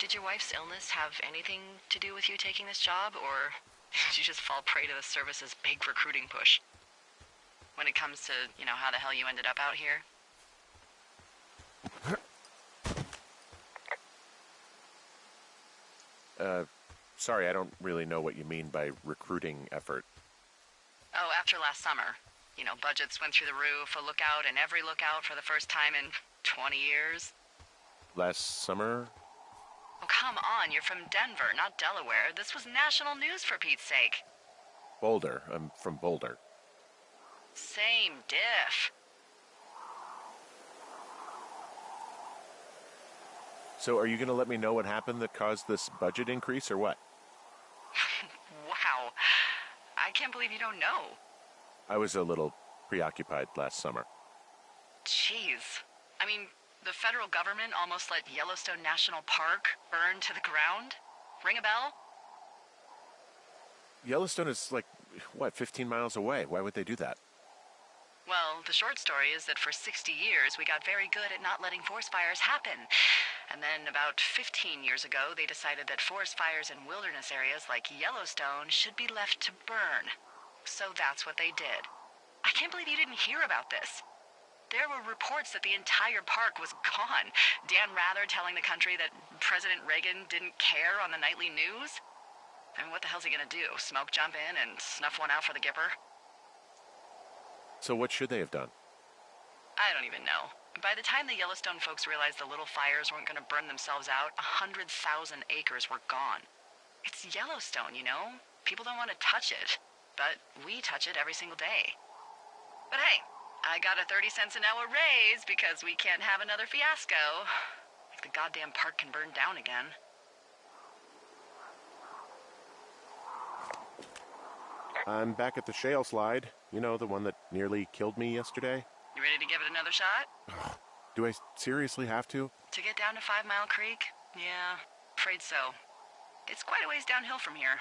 Did your wife's illness have anything to do with you taking this job, or did you just fall prey to the service's big recruiting push? When it comes to, how the hell you ended up out here? Sorry, I don't really know what you mean by recruiting effort. Oh, after last summer. Budgets went through the roof, a lookout in every lookout for the first time in 20 years. Last summer? Oh, come on, you're from Denver, not Delaware. This was national news, for Pete's sake. Boulder. I'm from Boulder. Same diff. So are you going to let me know what happened that caused this budget increase, or what? Wow. I can't believe you don't know. I was a little preoccupied last summer. Jeez. I mean, the federal government almost let Yellowstone National Park burn to the ground? Ring a bell? Yellowstone is 15 miles away. Why would they do that? Well, the short story is that for 60 years, we got very good at not letting forest fires happen. And then about 15 years ago, they decided that forest fires in wilderness areas like Yellowstone should be left to burn. So that's what they did. I can't believe you didn't hear about this. There were reports that the entire park was gone. Dan Rather telling the country that President Reagan didn't care on the nightly news. I mean, what the hell's he gonna do? Smoke jump in and snuff one out for the Gipper? So what should they have done? I don't even know. By the time the Yellowstone folks realized the little fires weren't gonna burn themselves out, 100,000 acres were gone. It's Yellowstone, People don't want to touch it. But we touch it every single day. But hey, I got a 30 cents an hour raise because we can't have another fiasco. Like the goddamn park can burn down again. I'm back at the shale slide. The one that nearly killed me yesterday. You ready to give it another shot? Do I seriously have to? To get down to 5 Mile Creek? Yeah, afraid so. It's quite a ways downhill from here.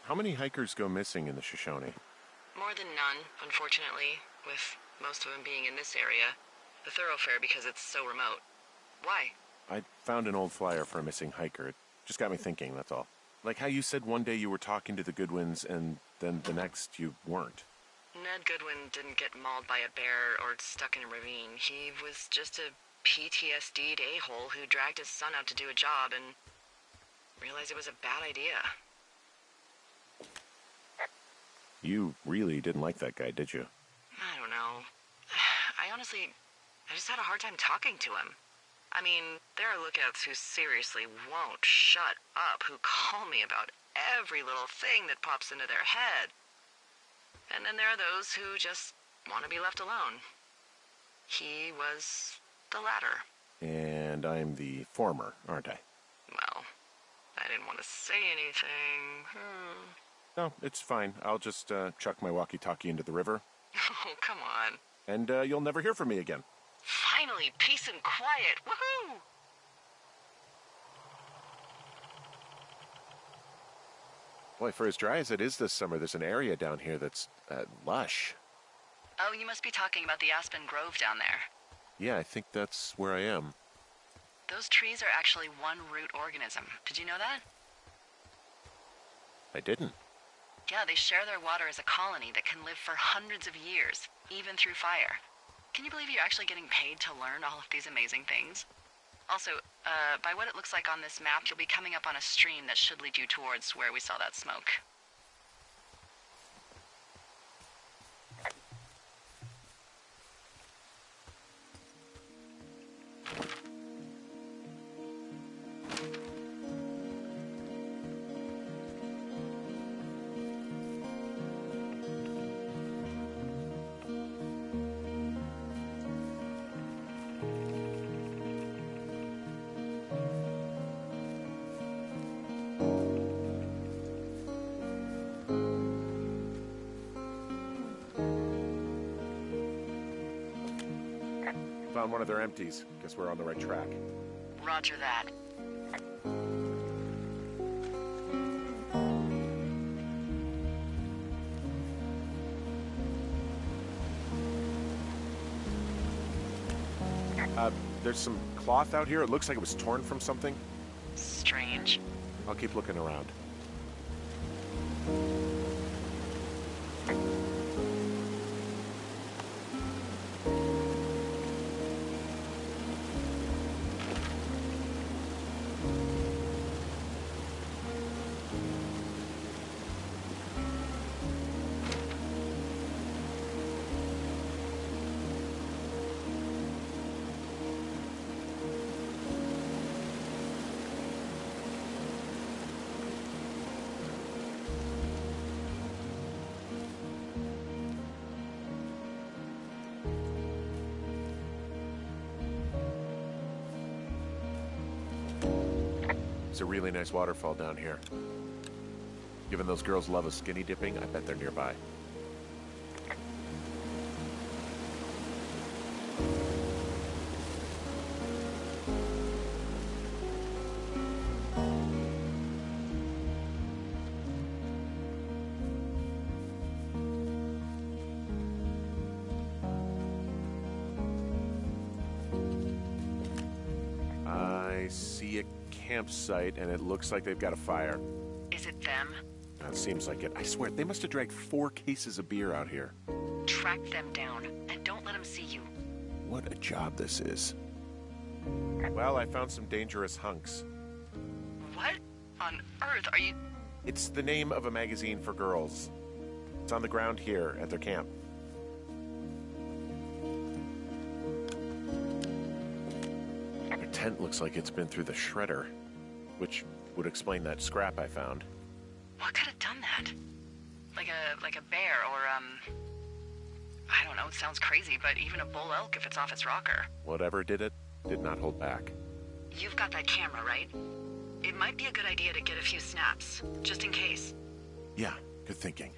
How many hikers go missing in the Shoshone? More than none, unfortunately, with most of them being in this area. The thoroughfare because it's so remote. Why? I found an old flyer for a missing hiker. It just got me thinking, that's all. Like how you said one day you were talking to the Goodwins and then the next you weren't. Ned Goodwin didn't get mauled by a bear or stuck in a ravine. He was just a PTSD'd a-hole who dragged his son out to do a job and realized it was a bad idea. You really didn't like that guy, did you? I don't know. I just had a hard time talking to him. I mean, there are lookouts who seriously won't shut up, who call me about every little thing that pops into their head. And then there are those who just want to be left alone. He was the latter. And I'm the former, aren't I? Well, I didn't want to say anything. No, it's fine. I'll just chuck my walkie-talkie into the river. Oh, come on. And you'll never hear from me again. Finally, peace and quiet. Woohoo! Boy, for as dry as it is this summer, there's an area down here that's lush. Oh, you must be talking about the Aspen Grove down there. Yeah, I think that's where I am. Those trees are actually one root organism. Did you know that? I didn't. Yeah, they share their water as a colony that can live for hundreds of years, even through fire. Can you believe you're actually getting paid to learn all of these amazing things? Also, by what it looks like on this map, you'll be coming up on a stream that should lead you towards where we saw that smoke. Found one of their empties. Guess we're on the right track. Roger that. There's some cloth out here. It looks like it was torn from something. Strange. I'll keep looking around. It's a really nice waterfall down here. Given those girls love a skinny dipping, I bet they're nearby. I see a campsite, and it looks like they've got a fire. Is it them? That seems like it. I swear, they must have dragged 4 cases of beer out here. Track them down, and don't let them see you. What a job this is. Well, I found some dangerous hunks. What on earth are you... It's the name of a magazine for girls. It's on the ground here at their camp. Their tent looks like it's been through the shredder, which would explain that scrap I found. What could have done that? Like a bear or, I don't know, it sounds crazy, but even a bull elk if it's off its rocker. Whatever did it, did not hold back. You've got that camera, right? It might be a good idea to get a few snaps, just in case. Yeah, good thinking.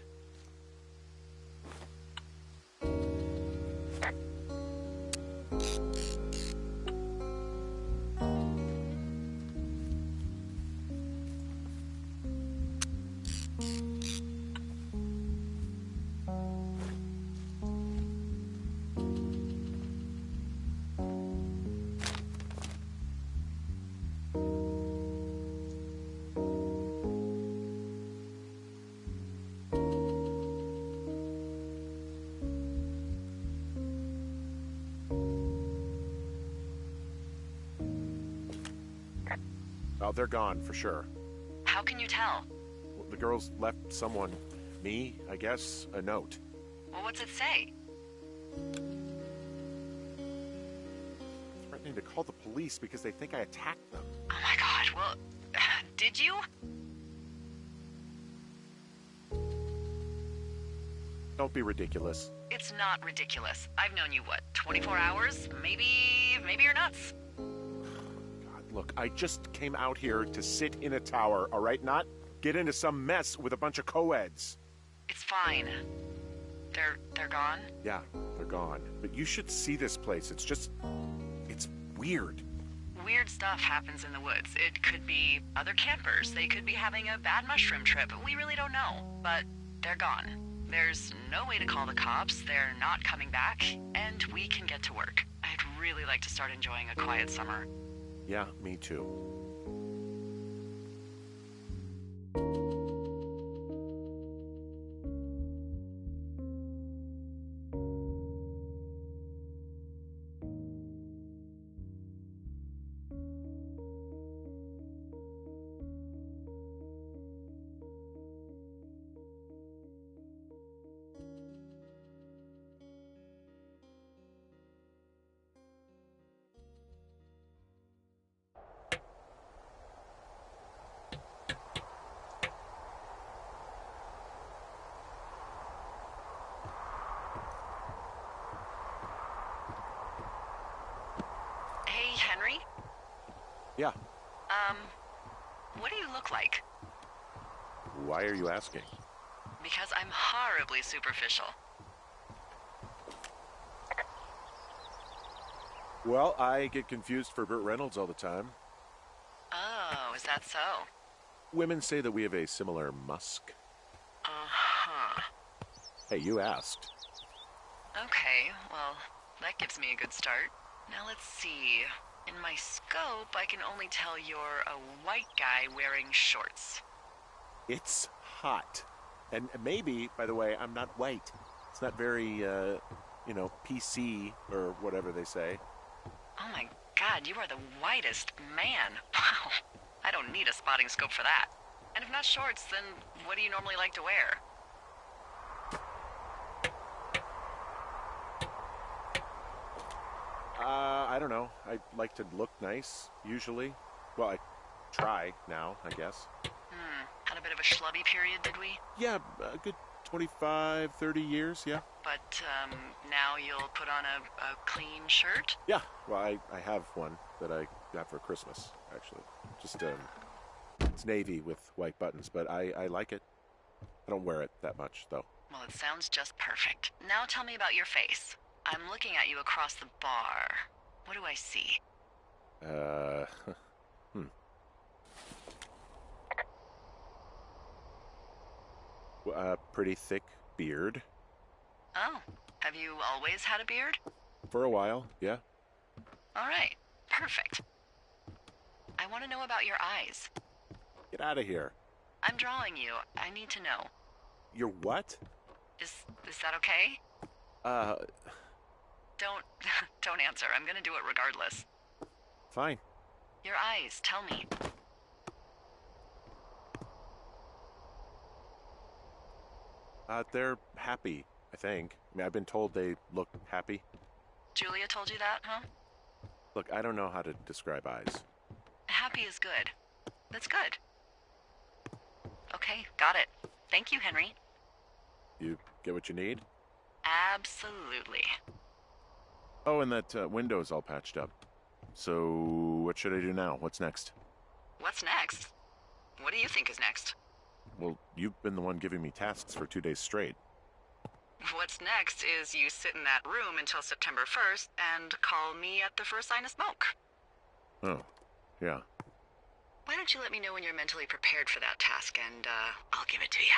Oh, they're gone, for sure. How can you tell? Well, the girls left someone, me, I guess, a note. Well, what's it say? Threatening to call the police because they think I attacked them. Oh my god, well, did you? Don't be ridiculous. It's not ridiculous. I've known you, what, 24 hours? Maybe you're nuts. God, look, I just came out here to sit in a tower, all right? Not get into some mess with a bunch of co-eds. It's fine. They're gone? Yeah, they're gone. But you should see this place. It's weird. Weird stuff happens in the woods. It could be other campers. They could be having a bad mushroom trip. We really don't know. But they're gone. There's no way to call the cops. They're not coming back. And we can get to work. I'd really like to start enjoying a quiet summer. Yeah, me too. Hey, Henry? Yeah. What do you look like? Why are you asking? Because I'm horribly superficial. Well, I get confused for Burt Reynolds all the time. Oh, is that so? Women say that we have a similar musk. Uh-huh. Hey, you asked. Okay, well, that gives me a good start. Now let's see. In my scope, I can only tell you're a white guy wearing shorts. It's hot. And maybe, by the way, I'm not white. It's not very, PC or whatever they say. Oh my god, you are the whitest man. Wow. I don't need a spotting scope for that. And if not shorts, then what do you normally like to wear? I don't know. I like to look nice, usually. Well, I try now, I guess. Had a bit of a schlubby period, did we? Yeah, a good 25, 30 years, yeah. But, now you'll put on a clean shirt? Yeah, well, I have one that I got for Christmas, actually. Just, it's navy with white buttons, but I like it. I don't wear it that much, though. Well, it sounds just perfect. Now tell me about your face. I'm looking at you across the bar. What do I see? Pretty thick beard. Oh, have you always had a beard? For a while, yeah. All right, perfect. I want to know about your eyes. Get out of here. I'm drawing you. I need to know. You're what? Is that okay? Don't answer. I'm gonna do it regardless. Fine. Your eyes, tell me. They're happy, I think. I mean, I've been told they look happy. Julia told you that, huh? Look, I don't know how to describe eyes. Happy is good. That's good. Okay, got it. Thank you, Henry. You get what you need? Absolutely. Oh, and that window's all patched up. So, what should I do now? What's next? What's next? What do you think is next? Well, you've been the one giving me tasks for 2 days straight. What's next is you sit in that room until September 1st and call me at the first sign of smoke. Oh, yeah. Why don't you let me know when you're mentally prepared for that task, and I'll give it to you.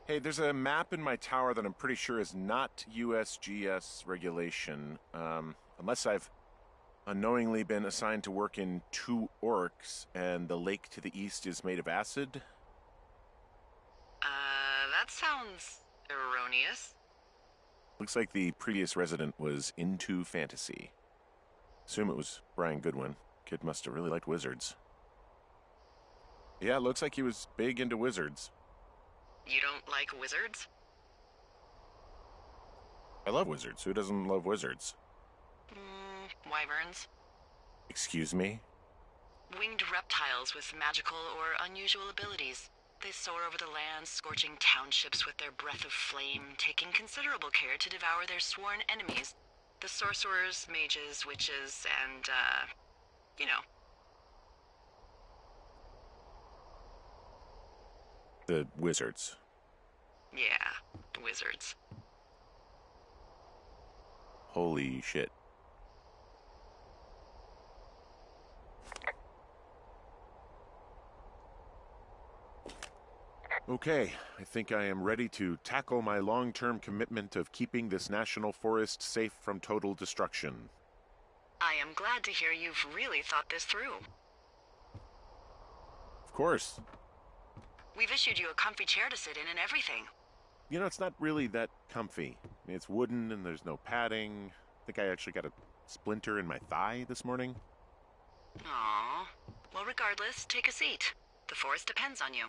Hey, there's a map in my tower that I'm pretty sure is not USGS regulation, unless I've unknowingly been assigned to work in 2 orcs, and the lake to the east is made of acid. That sounds erroneous. Looks like the previous resident was into fantasy. Assume it was Brian Goodwin. Kid must have really liked wizards. Yeah, it looks like he was big into wizards. You don't like wizards? I love wizards. Who doesn't love wizards? Wyverns. Excuse me? Winged reptiles with magical or unusual abilities. They soar over the lands, scorching townships with their breath of flame, taking considerable care to devour their sworn enemies. The sorcerers, mages, witches, and, you know. The wizards. Yeah, wizards. Holy shit. Okay, I think I am ready to tackle my long-term commitment of keeping this national forest safe from total destruction. I am glad to hear you've really thought this through. Of course. We've issued you a comfy chair to sit in and everything. You know, it's not really that comfy. I mean, it's wooden and there's no padding. I think I actually got a splinter in my thigh this morning. Aww. Well, regardless, take a seat. The forest depends on you.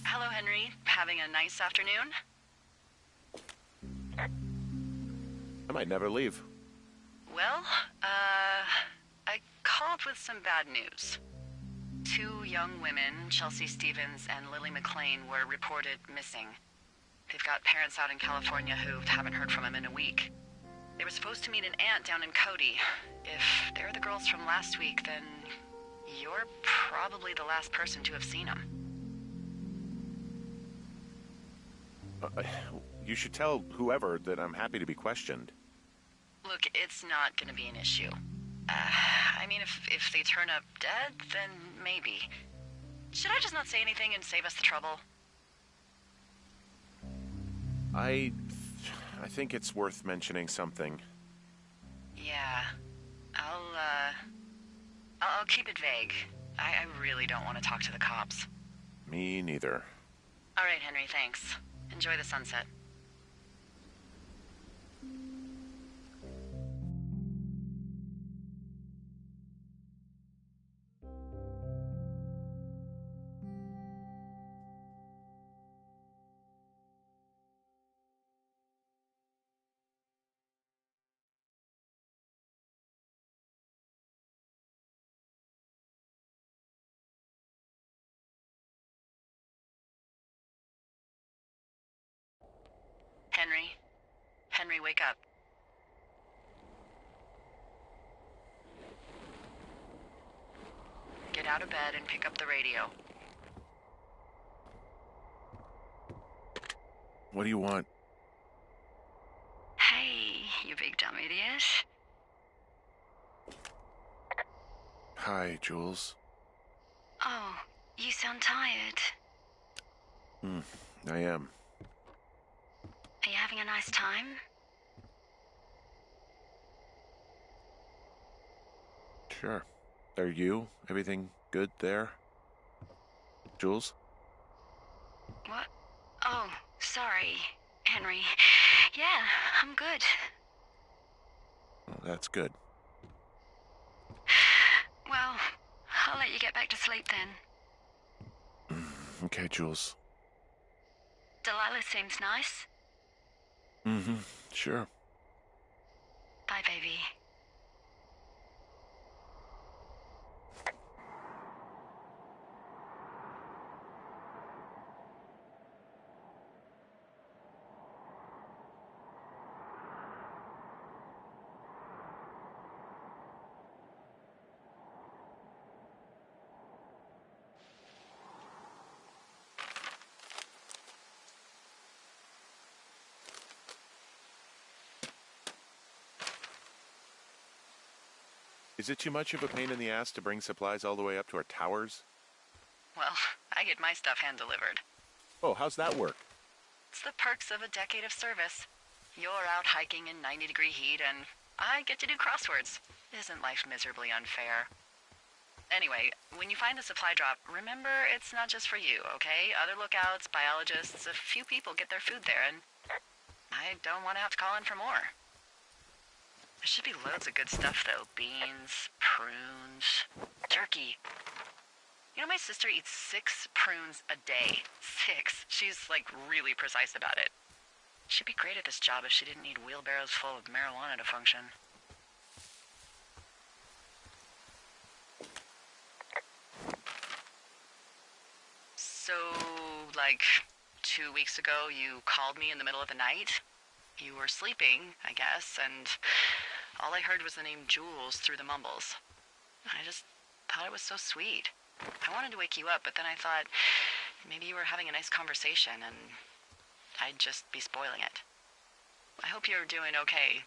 Hello, Henry. Having a nice afternoon? I might never leave. Well, I called with some bad news. 2 young women, Chelsea Stevens and Lily McLean, were reported missing. They've got parents out in California who haven't heard from them in a week. They were supposed to meet an aunt down in Cody. If they're the girls from last week, then you're probably the last person to have seen them. You should tell whoever that I'm happy to be questioned. Look, it's not gonna be an issue. I mean, if they turn up dead, then maybe. Should I just not say anything and save us the trouble? I think it's worth mentioning something. Yeah. I'll keep it vague. I really don't want to talk to the cops. Me neither. All right, Henry, thanks. Enjoy the sunset. Henry? Henry, wake up. Get out of bed and pick up the radio. What do you want? Hey, you big dumb idiot. Hi, Jules. Oh, you sound tired. I am. Are you having a nice time? Sure. Are you? Everything good there? Jules? What? Oh, sorry, Henry. Yeah, I'm good. Well, that's good. Well, I'll let you get back to sleep then. Okay, Jules. Delilah seems nice. Sure. Bye, baby. Is it too much of a pain in the ass to bring supplies all the way up to our towers? Well, I get my stuff hand-delivered. Oh, how's that work? It's the perks of a decade of service. You're out hiking in 90-degree heat, and I get to do crosswords. Isn't life miserably unfair? Anyway, when you find the supply drop, remember it's not just for you, okay? Other lookouts, biologists, a few people get their food there, and I don't want to have to call in for more. There should be loads of good stuff, though. Beans, prunes, turkey. You know, my sister eats 6 prunes a day. 6. She's, like, really precise about it. She'd be great at this job if she didn't need wheelbarrows full of marijuana to function. So, like, 2 weeks ago, you called me in the middle of the night? You were sleeping, I guess, and all I heard was the name Jules through the mumbles. I just thought it was so sweet. I wanted to wake you up, but then I thought maybe you were having a nice conversation and I'd just be spoiling it. I hope you're doing okay,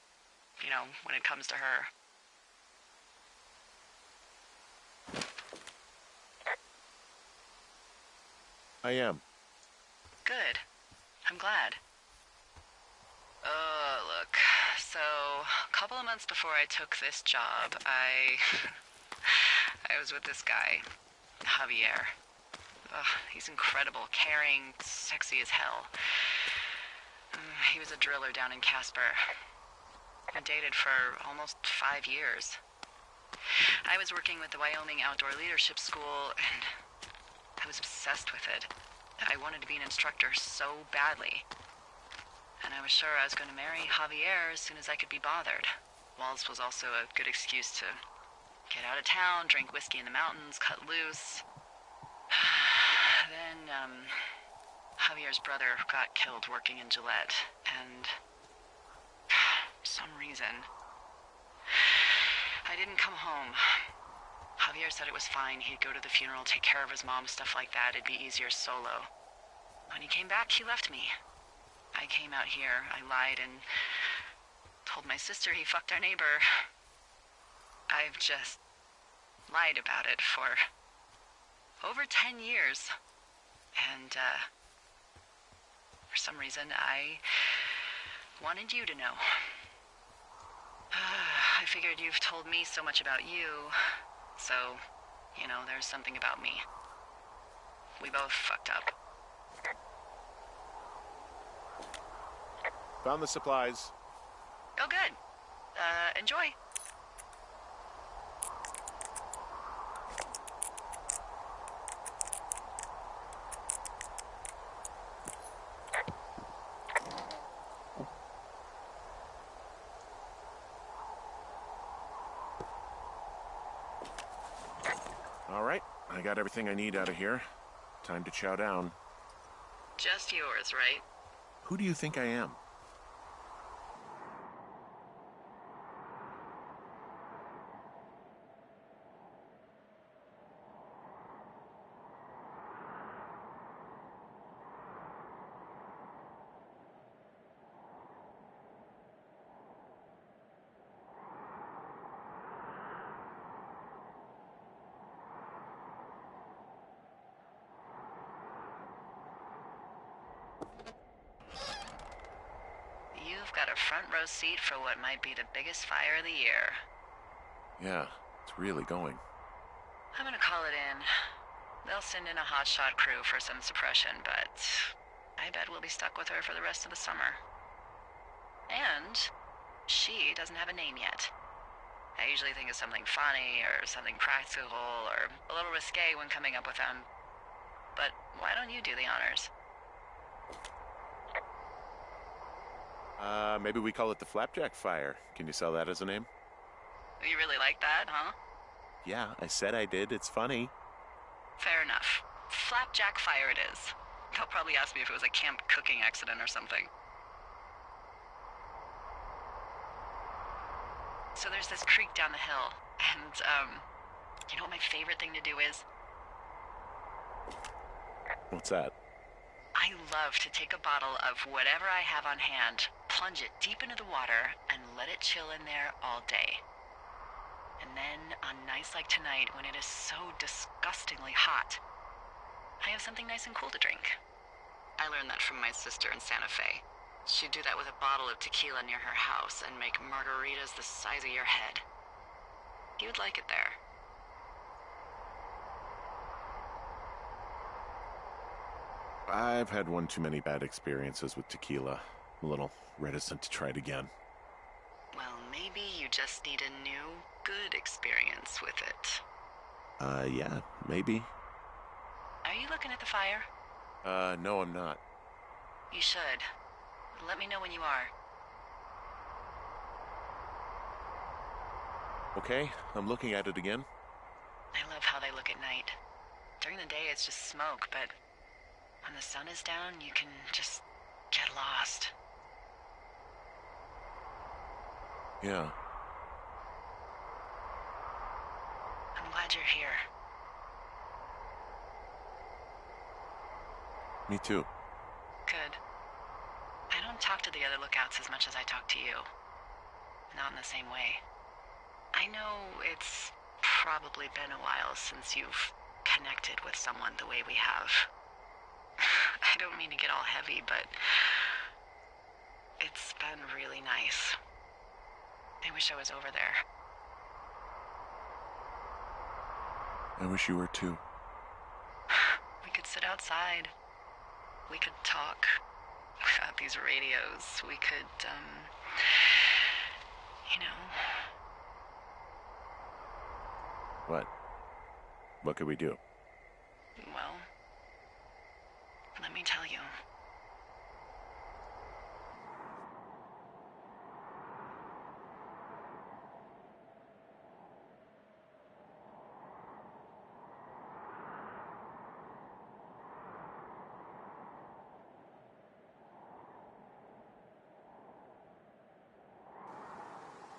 you know, when it comes to her. I am. Good. I'm glad. Look, so a couple of months before I took this job, I was with this guy, Javier. He's incredible, caring, sexy as hell. He was a driller down in Casper. We dated for almost 5 years. I was working with the Wyoming Outdoor Leadership School, and I was obsessed with it. I wanted to be an instructor so badly. And I was sure I was going to marry Javier as soon as I could be bothered. Walls was also a good excuse to get out of town, drink whiskey in the mountains, cut loose. Then, Javier's brother got killed working in Gillette, and for some reason, I didn't come home. Javier said it was fine. He'd go to the funeral, take care of his mom, stuff like that. It'd be easier solo. When he came back, he left me. I came out here, I lied, and told my sister he fucked our neighbor. I've just lied about it for over 10 years. And, for some reason, I wanted you to know. I figured you've told me so much about you, so, you know, there's something about me. We both fucked up. Found the supplies. Oh, good. Enjoy. All right, I got everything I need out of here. Time to chow down. Just yours, right? Who do you think I am? You've got a front row seat for what might be the biggest fire of the year. Yeah, it's really going. I'm gonna call it in. They'll send in a hotshot crew for some suppression, but I bet we'll be stuck with her for the rest of the summer. And she doesn't have a name yet. I usually think of something funny or something practical or a little risque when coming up with them. But why don't you do the honors? Maybe we call it the Flapjack Fire. Can you sell that as a name? You really like that, huh? Yeah, I said I did. It's funny. Fair enough. Flapjack Fire it is. They'll probably ask me if it was a camp cooking accident or something. So there's this creek down the hill, and, you know what my favorite thing to do is? What's that? I love to take a bottle of whatever I have on hand, plunge it deep into the water, and let it chill in there all day. And then, on nights like tonight, when it is so disgustingly hot, I have something nice and cool to drink. I learned that from my sister in Santa Fe. She'd do that with a bottle of tequila near her house and make margaritas the size of your head. You'd like it there. I've had one too many bad experiences with tequila. I'm a little reticent to try it again. Well, maybe you just need a new, good experience with it. Yeah, maybe. Are you looking at the fire? No, I'm not. You should. Let me know when you are. Okay, I'm looking at it again. I love how they look at night. During the day, it's just smoke, but when the sun is down, you can just get lost. Yeah. I'm glad you're here. Me too. Good. I don't talk to the other lookouts as much as I talk to you. Not in the same way. I know it's probably been a while since you've connected with someone the way we have. I don't mean to get all heavy, but it's been really nice. I wish I was over there. I wish you were too. We could sit outside. We could talk without these radios. We could, you know. What? What could we do? Well, let me tell you.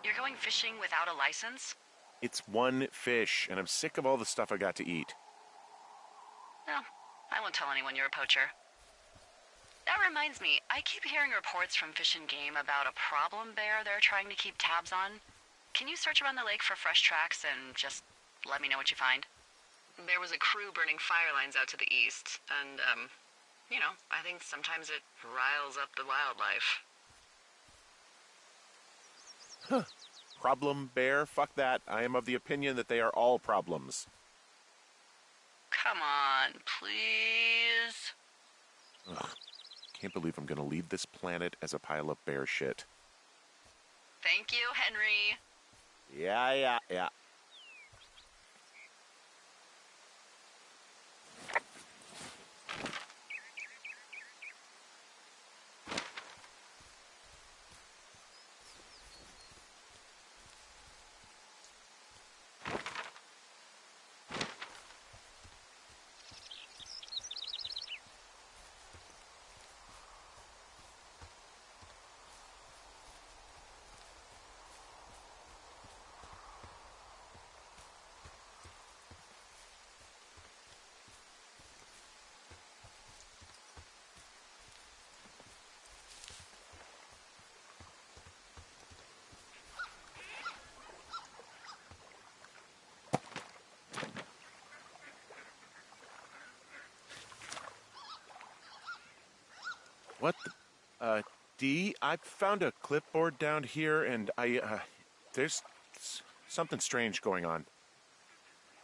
You're going fishing without a license? It's one fish, and I'm sick of all the stuff I got to eat. No, I won't tell anyone you're a poacher. That reminds me, I keep hearing reports from Fish and Game about a problem bear they're trying to keep tabs on. Can you search around the lake for fresh tracks and just let me know what you find? There was a crew burning fire lines out to the east, and, you know, I think sometimes it riles up the wildlife. Huh. Problem bear? Fuck that. I am of the opinion that they are all problems. Come on, please. Ugh. Can't believe I'm gonna leave this planet as a pile of bear shit. Thank you, Henry. Yeah. What the... Dee, I found a clipboard down here, and there's something strange going on.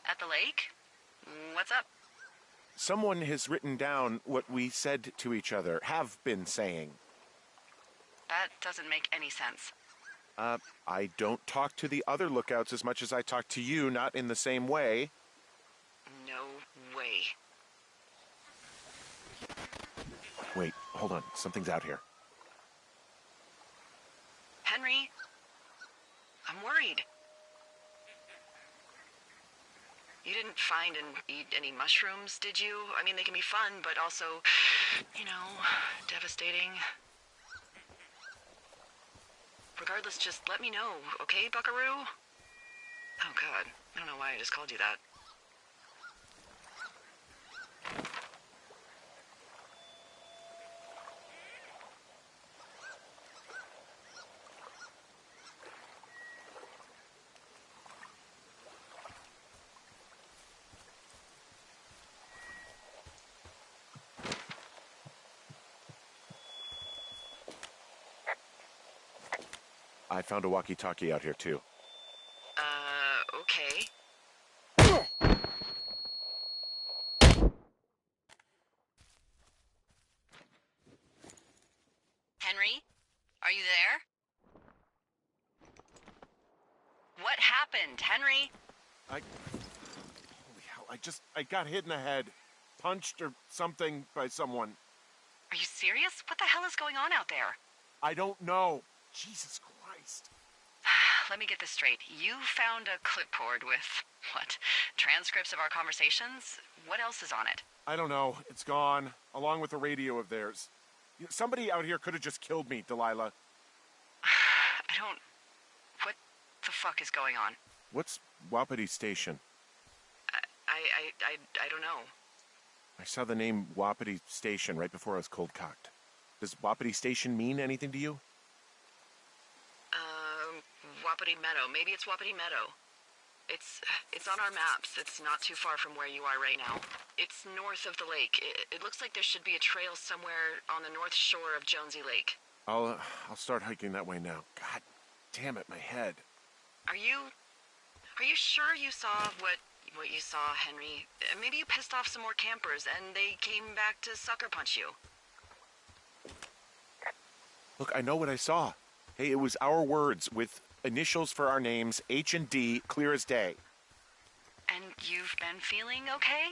At the lake? What's up? Someone has written down what we said to each other, have been saying. That doesn't make any sense. I don't talk to the other lookouts as much as I talk to you, not in the same way. No way. Wait, hold on. Something's out here. Henry? I'm worried. You didn't find and eat any mushrooms, did you? I mean, they can be fun, but also, you know, devastating. Regardless, just let me know, okay, buckaroo? Oh, God. I don't know why I just called you that. I found a walkie-talkie out here, too. Okay. Henry? Are you there? What happened, Henry? Holy hell, I got hit in the head. Punched or something by someone. Are you serious? What the hell is going on out there? I don't know. Jesus Christ. Let me get this straight. You found a clipboard with, what, transcripts of our conversations? What else is on it? I don't know. It's gone, along with the radio of theirs. Somebody out here could have just killed me, Delilah. What the fuck is going on? What's Wapiti Station? I don't know. I saw the name Wapiti Station right before I was cold-cocked. Does Wapiti Station mean anything to you? Wapiti Meadow. Maybe it's Wapiti Meadow. It's on our maps. It's not too far from where you are right now. It's north of the lake. It looks like there should be a trail somewhere on the north shore of Jonesy Lake. I'll start hiking that way now. God damn it, my head. Are you sure you saw what you saw, Henry? Maybe you pissed off some more campers and they came back to sucker punch you. Look, I know what I saw. Hey, it was our words with initials for our names, H and D, clear as day. And you've been feeling okay?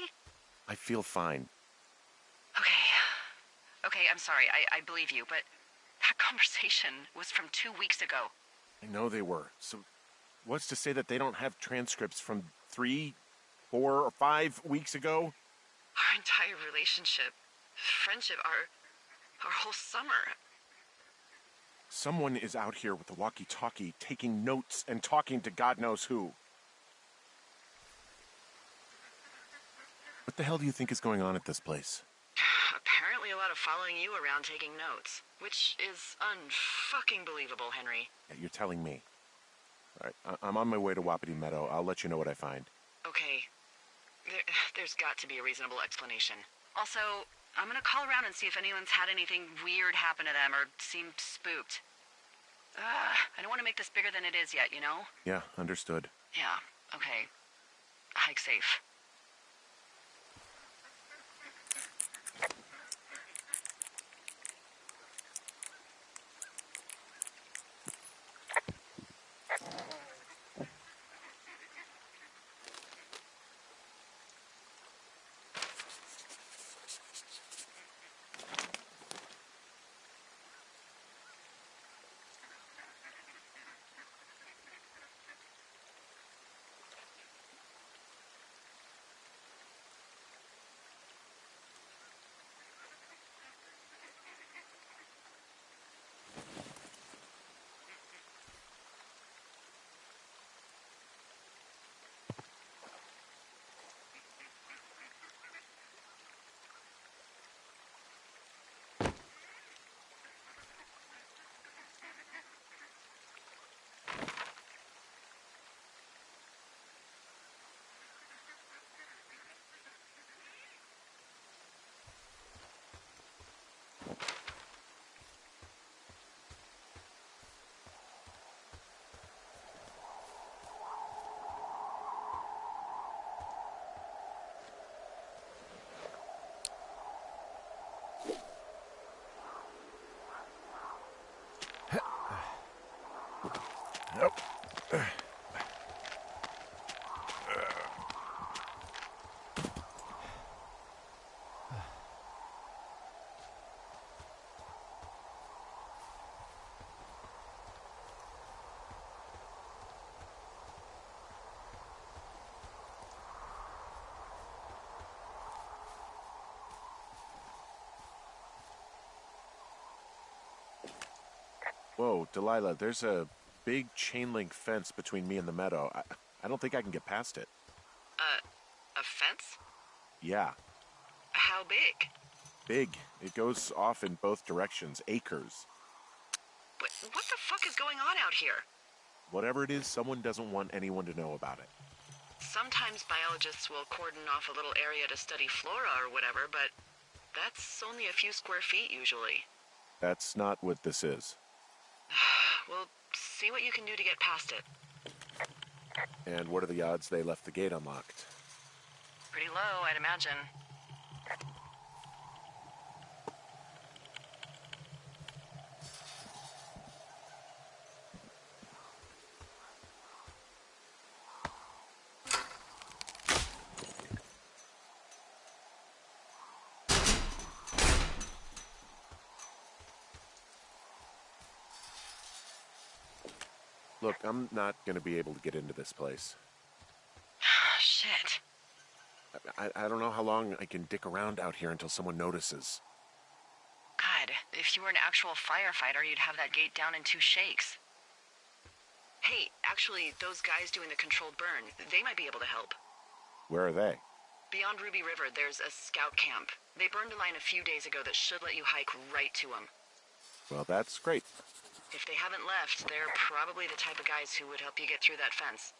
I feel fine. Okay, I'm sorry. I believe you, but that conversation was from 2 weeks ago. I know they were. So what's to say that they don't have transcripts from 3, 4, or 5 weeks ago? Our entire relationship, friendship, our whole summer. Someone is out here with a walkie-talkie taking notes and talking to God knows who. What the hell do you think is going on at this place? Apparently a lot of following you around taking notes, which is unfucking believable, Henry. Yeah, you're telling me. All right, I'm on my way to Wapiti Meadow. I'll let you know what I find. Okay. There's got to be a reasonable explanation. Also, I'm gonna call around and see if anyone's had anything weird happen to them or seemed spooked. I don't want to make this bigger than it is yet, you know? Yeah, understood. Yeah, okay. Hike safe. Nope. Whoa, Delilah, there's a big chain link fence between me and the meadow. I don't think I can get past it. A fence? Yeah, How big? big. It goes off in both directions, acres. What the fuck is going on out here? Whatever it is, someone doesn't want anyone to know about it. Sometimes biologists will cordon off a little area to study flora or whatever, but that's only a few square feet usually. That's not what this is. Well, See what you can do to get past it. And what are the odds they left the gate unlocked? Pretty low, I'd imagine. Look, I'm not going to be able to get into this place. Shit. I don't know how long I can dick around out here until someone notices. God, if you were an actual firefighter, you'd have that gate down in 2 shakes. Hey, actually, those guys doing the controlled burn, they might be able to help. Where are they? Beyond Ruby River, there's a scout camp. They burned a line a few days ago that should let you hike right to them. Well, that's great. If they haven't left, they're probably the type of guys who would help you get through that fence.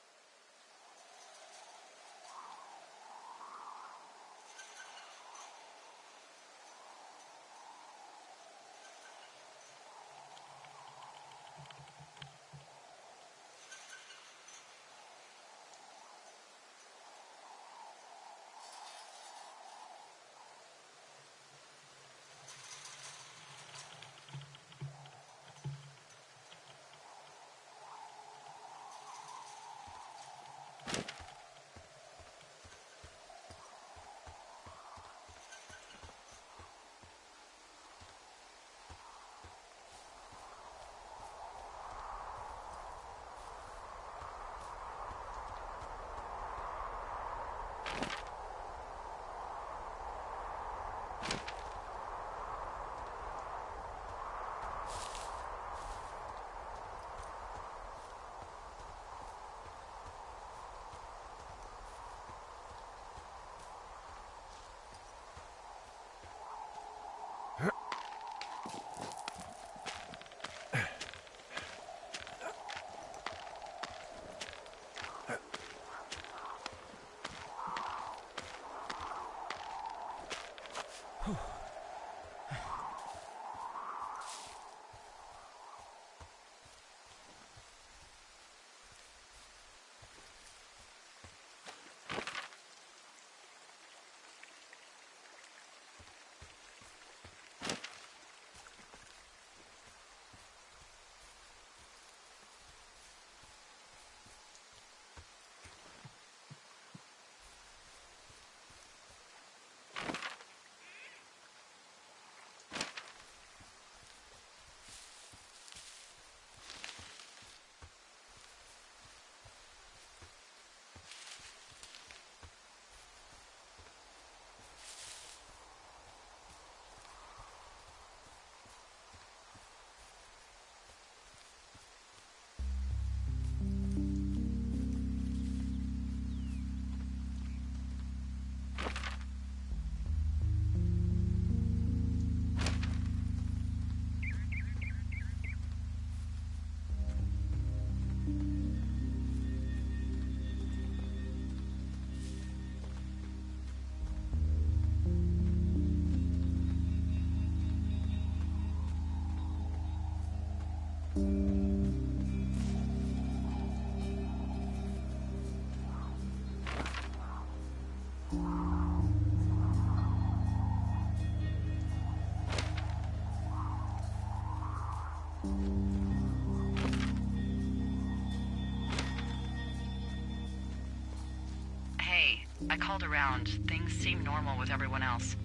Hey, I called around. Things seem normal with everyone else.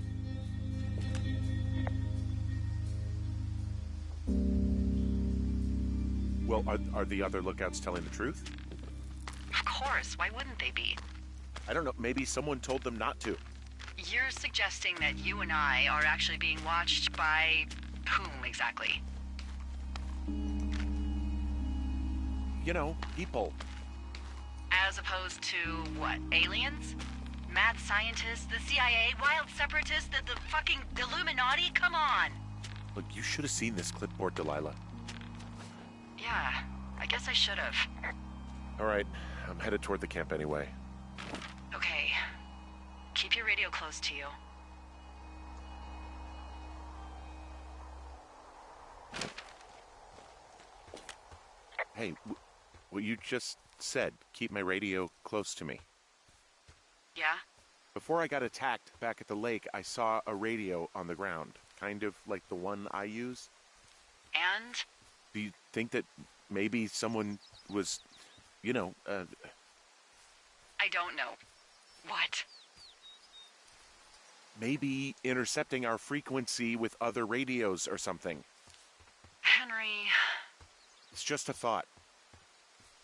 Well, are the other lookouts telling the truth? Of course, why wouldn't they be? I don't know, maybe someone told them not to. You're suggesting that you and I are actually being watched by whom exactly? You know, people. As opposed to what, aliens? Mad scientists, the CIA, wild separatists, the fucking Illuminati? Come on! Look, you should have seen this clipboard, Delilah. Yeah, I guess I should have. All right, I'm headed toward the camp anyway. Okay. Keep your radio close to you. Hey, what you just said, keep my radio close to me. Yeah? Before I got attacked back at the lake, I saw a radio on the ground, kind of like the one I use. And? Do you think that maybe someone was, I don't know. What? maybe intercepting our frequency with other radios or something? Henry... It's just a thought.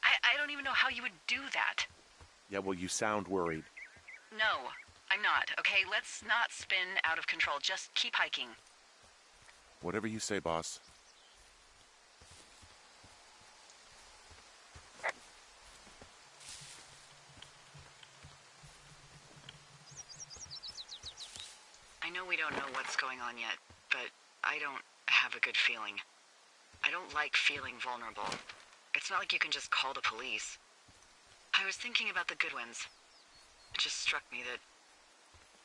I don't even know how you would do that. Yeah, well, you sound worried. No, I'm not, okay? Let's not spin out of control. Just keep hiking. Whatever you say, boss. I know we don't know what's going on yet, but I don't have a good feeling. I don't like feeling vulnerable. It's not like you can just call the police. I was thinking about the Goodwins. It just struck me that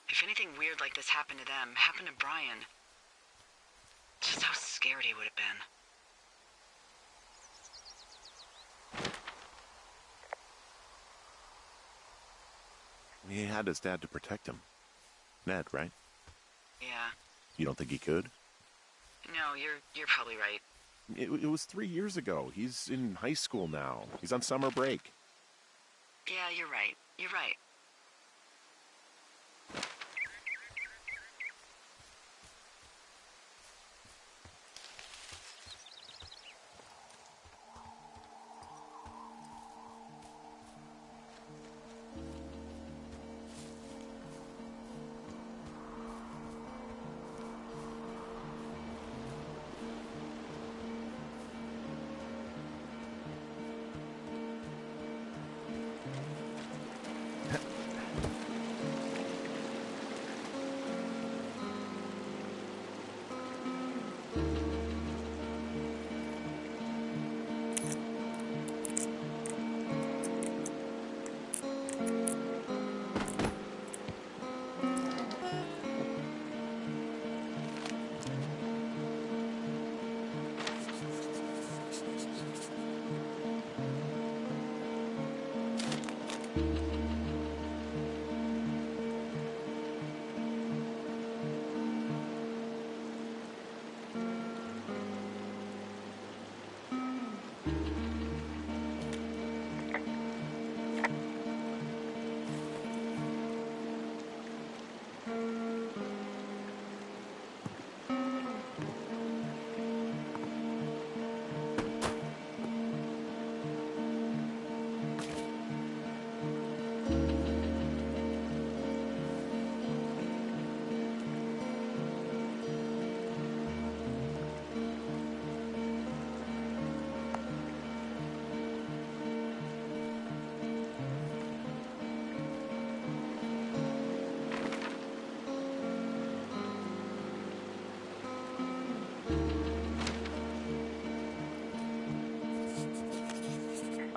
if anything weird like this happened to them, happened to Brian, just how scared he would have been. He had his dad to protect him. Ned, right? Yeah. You don't think he could? No, you're probably right. It was 3 years ago. He's in high school now. He's on summer break. Yeah, you're right. You're right.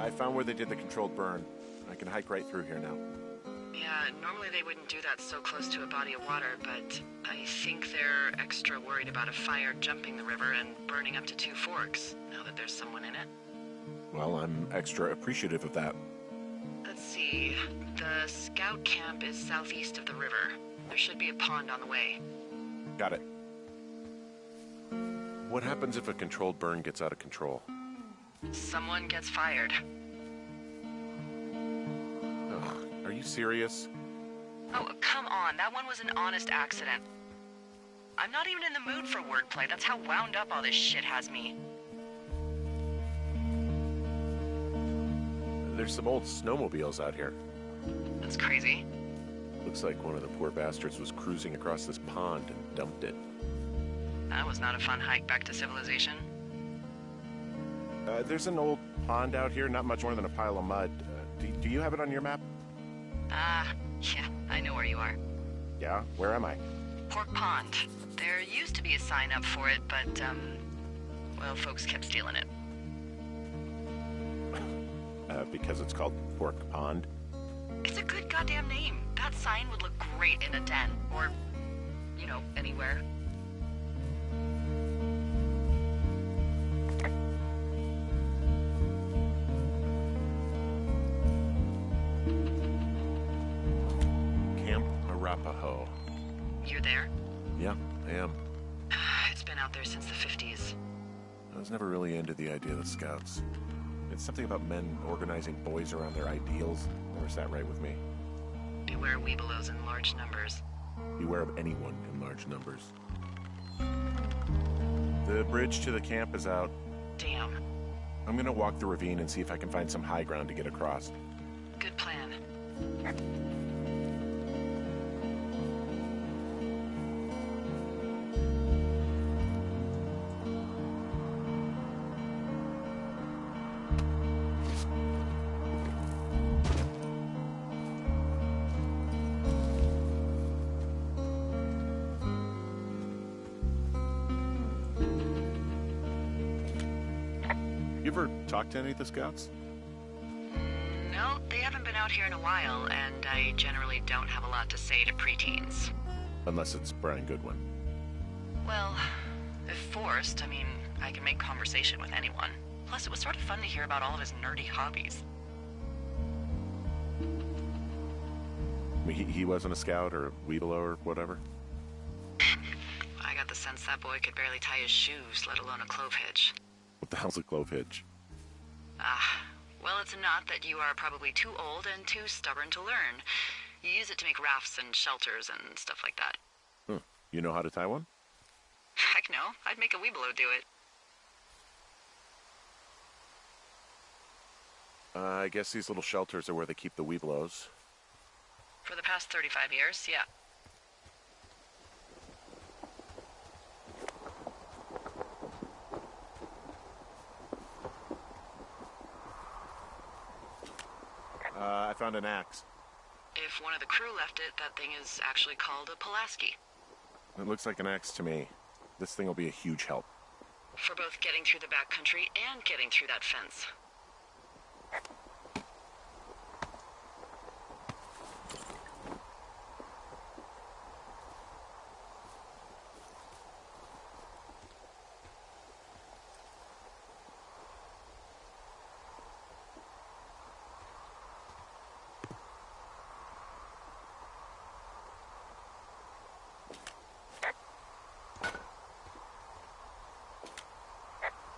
I found where they did the controlled burn. I can hike right through here now. Yeah, normally they wouldn't do that so close to a body of water, but I think they're extra worried about a fire jumping the river and burning up to 2 forks, now that there's someone in it. Well, I'm extra appreciative of that. Let's see. The scout camp is southeast of the river. There should be a pond on the way. Got it. What happens if a controlled burn gets out of control? Someone gets fired. Ugh, are you serious? Oh, come on. That one was an honest accident. I'm not even in the mood for wordplay. That's how wound up all this shit has me. There's some old snowmobiles out here. That's crazy. Looks like one of the poor bastards was cruising across this pond and dumped it. That was not a fun hike back to civilization. There's an old pond out here, not much more than a pile of mud. Do you have it on your map? Yeah, I know where you are. Yeah? Where am I? Pork Pond. There used to be a sign up for it, but, well, folks kept stealing it. Because it's called Pork Pond? It's a good goddamn name. That sign would look great in a den, or, anywhere. I was never really into the idea of the Scouts. It's something about men organizing boys around their ideals. Never sat right with me. Beware weebelows in large numbers. Beware of anyone in large numbers. The bridge to the camp is out. Damn. I'm gonna walk the ravine and see if I can find some high ground to get across. Good plan. You ever talk to any of the Scouts? No, they haven't been out here in a while, and I generally don't have a lot to say to preteens. Unless it's Brian Goodwin. Well, if forced, I mean, I can make conversation with anyone. Plus, it was sort of fun to hear about all of his nerdy hobbies. I mean, he wasn't a Scout or a Weeblo or whatever? I got the sense that boy could barely tie his shoes, let alone a clove hitch. What the hell's a clove hitch? Well, it's a knot that you are probably too old and too stubborn to learn. You use it to make rafts and shelters and stuff like that. Huh. You know how to tie one? Heck no, I'd make a weeblo do it. I guess these little shelters are where they keep the Weeblos. For the past 35 years, yeah. I found an axe. If one of the crew left it, that thing is actually called a Pulaski. It looks like an axe to me. This thing will be a huge help. For both getting through the backcountry and getting through that fence.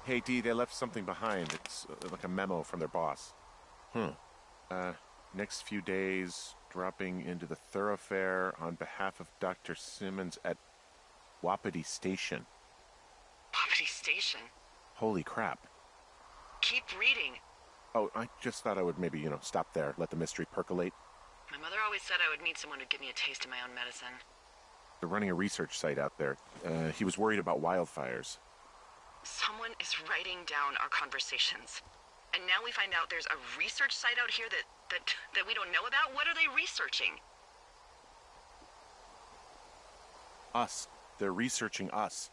Hey, Dee, they left something behind. It's like a memo from their boss. Next few days, dropping into the thoroughfare on behalf of Dr. Simmons at Wapiti Station. Wapiti Station? Holy crap. Keep reading. Oh, I just thought I would maybe, stop there, let the mystery percolate. My mother always said I would meet someone who'd give me a taste of my own medicine. They're running a research site out there. He was worried about wildfires. Someone is writing down our conversations. And now we find out there's a research site out here that we don't know about? What are they researching? Us. They're researching us.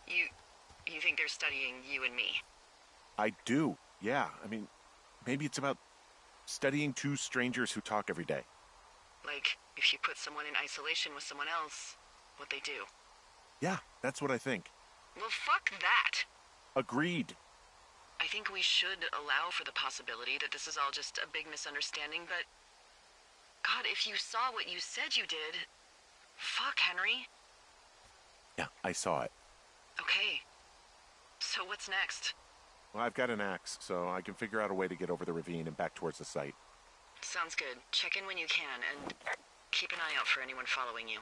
You think they're studying you and me? I do, yeah. I mean, maybe it's about studying two strangers who talk every day. Like, if you put someone in isolation with someone else, what they do. Yeah, that's what I think. Well, fuck that. Agreed. I think we should allow for the possibility that this is all just a big misunderstanding, but... God, if you saw what you said you did... Fuck, Henry. Yeah, I saw it. Okay. So what's next? Well, I've got an axe, so I can figure out a way to get over the ravine and back towards the site. Sounds good. Check in when you can, and keep an eye out for anyone following you.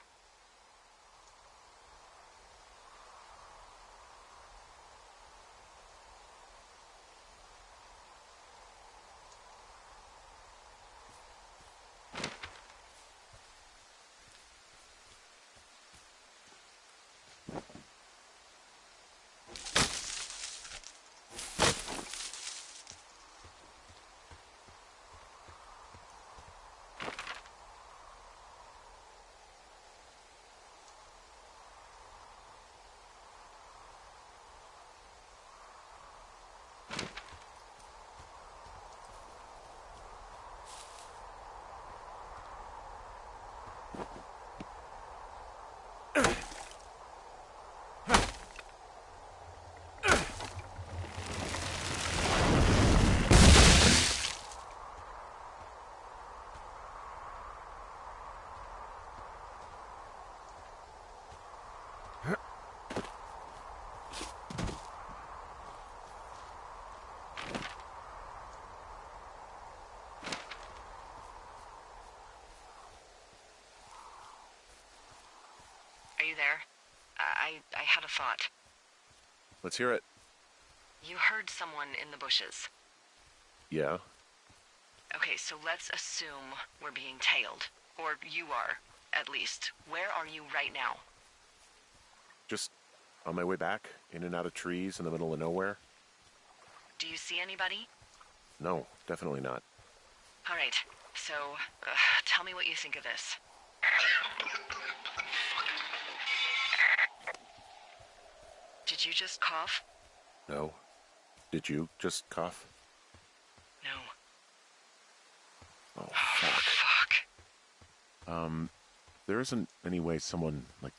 there? I had a thought. Let's hear it. You heard someone in the bushes. Yeah? Okay, so let's assume we're being tailed. Or you are, at least. Where are you right now? Just on my way back, in and out of trees in the middle of nowhere. Do you see anybody? No, definitely not. All right, so tell me what you think of this. Did you just cough? No. Did you just cough? No. Oh, fuck. Fuck. There isn't any way someone, like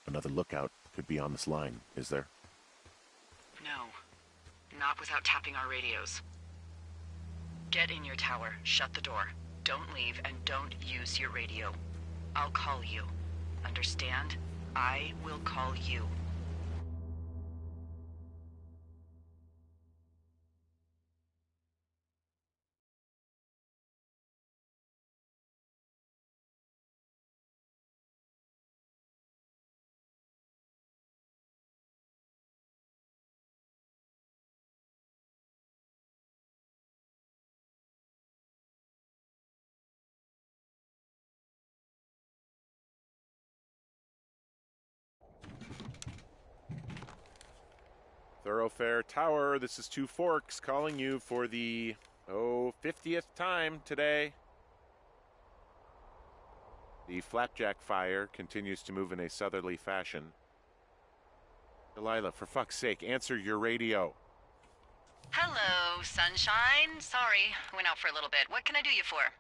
another lookout, could be on this line, is there? No. Not without tapping our radios. Get in your tower, shut the door. Don't leave, and don't use your radio. I'll call you. Understand? I will call you. Thoroughfare Tower, this is Two Forks calling you for the, 50th time today. The flapjack fire continues to move in a southerly fashion. Delilah, for fuck's sake, answer your radio. Hello, sunshine. Sorry, went out for a little bit. What can I do you for?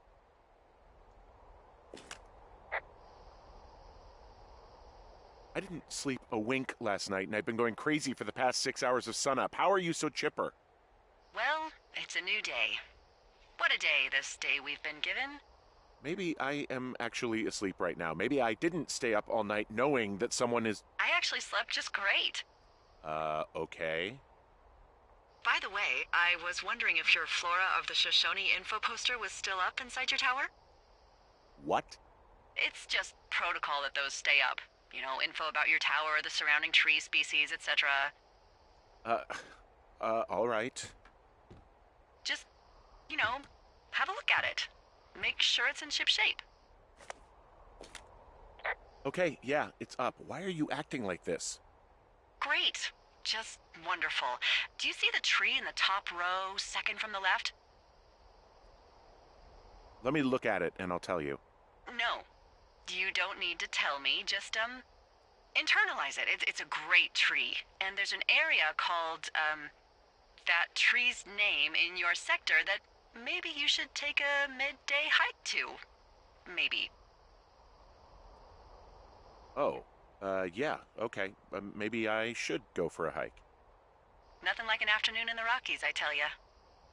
I didn't sleep a wink last night, and I've been going crazy for the past 6 hours of sunup. How are you so chipper? Well, it's a new day. What a day, this day we've been given. Maybe I am actually asleep right now. Maybe I didn't stay up all night knowing that someone is... I actually slept just great. Okay. By the way, I was wondering if your Flora of the Shoshone info poster was still up inside your tower? What? It's just protocol that those stay up. You know, info about your tower, the surrounding tree species, etc. All right. Just, have a look at it. Make sure it's in ship shape. Okay, yeah, it's up. Why are you acting like this? Great. Just wonderful. Do you see the tree in the top row, second from the left? Let me look at it, and I'll tell you. No. You don't need to tell me. Just, internalize it. It's a great tree. And there's an area called, that tree's name in your sector that maybe you should take a midday hike to. Maybe. Oh, yeah, okay. Maybe I should go for a hike. Nothing like an afternoon in the Rockies, I tell ya.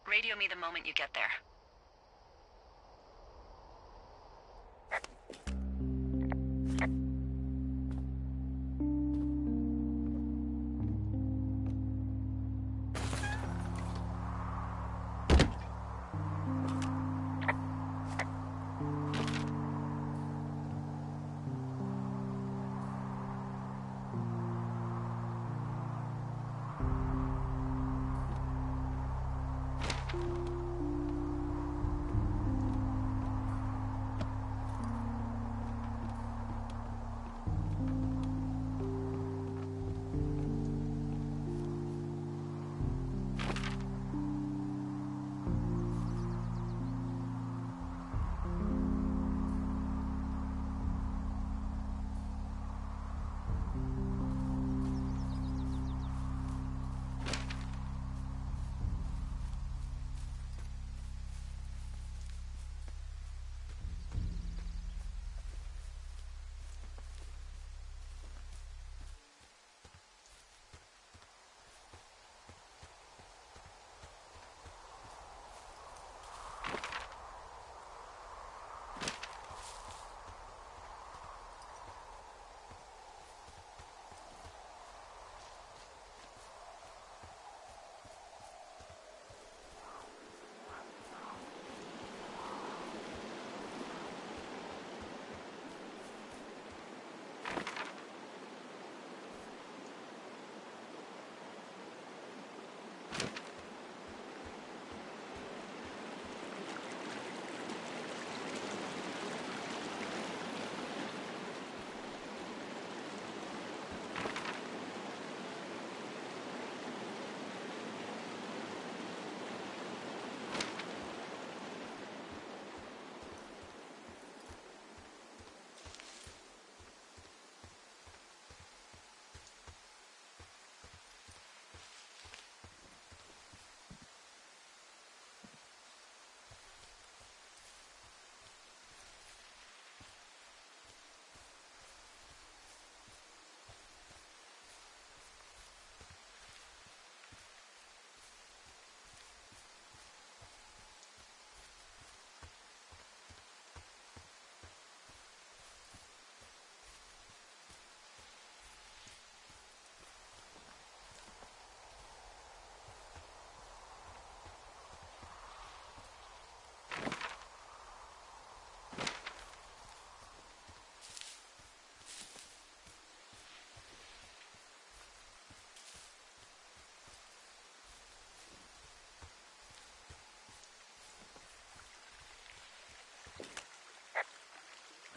Radio me the moment you get there.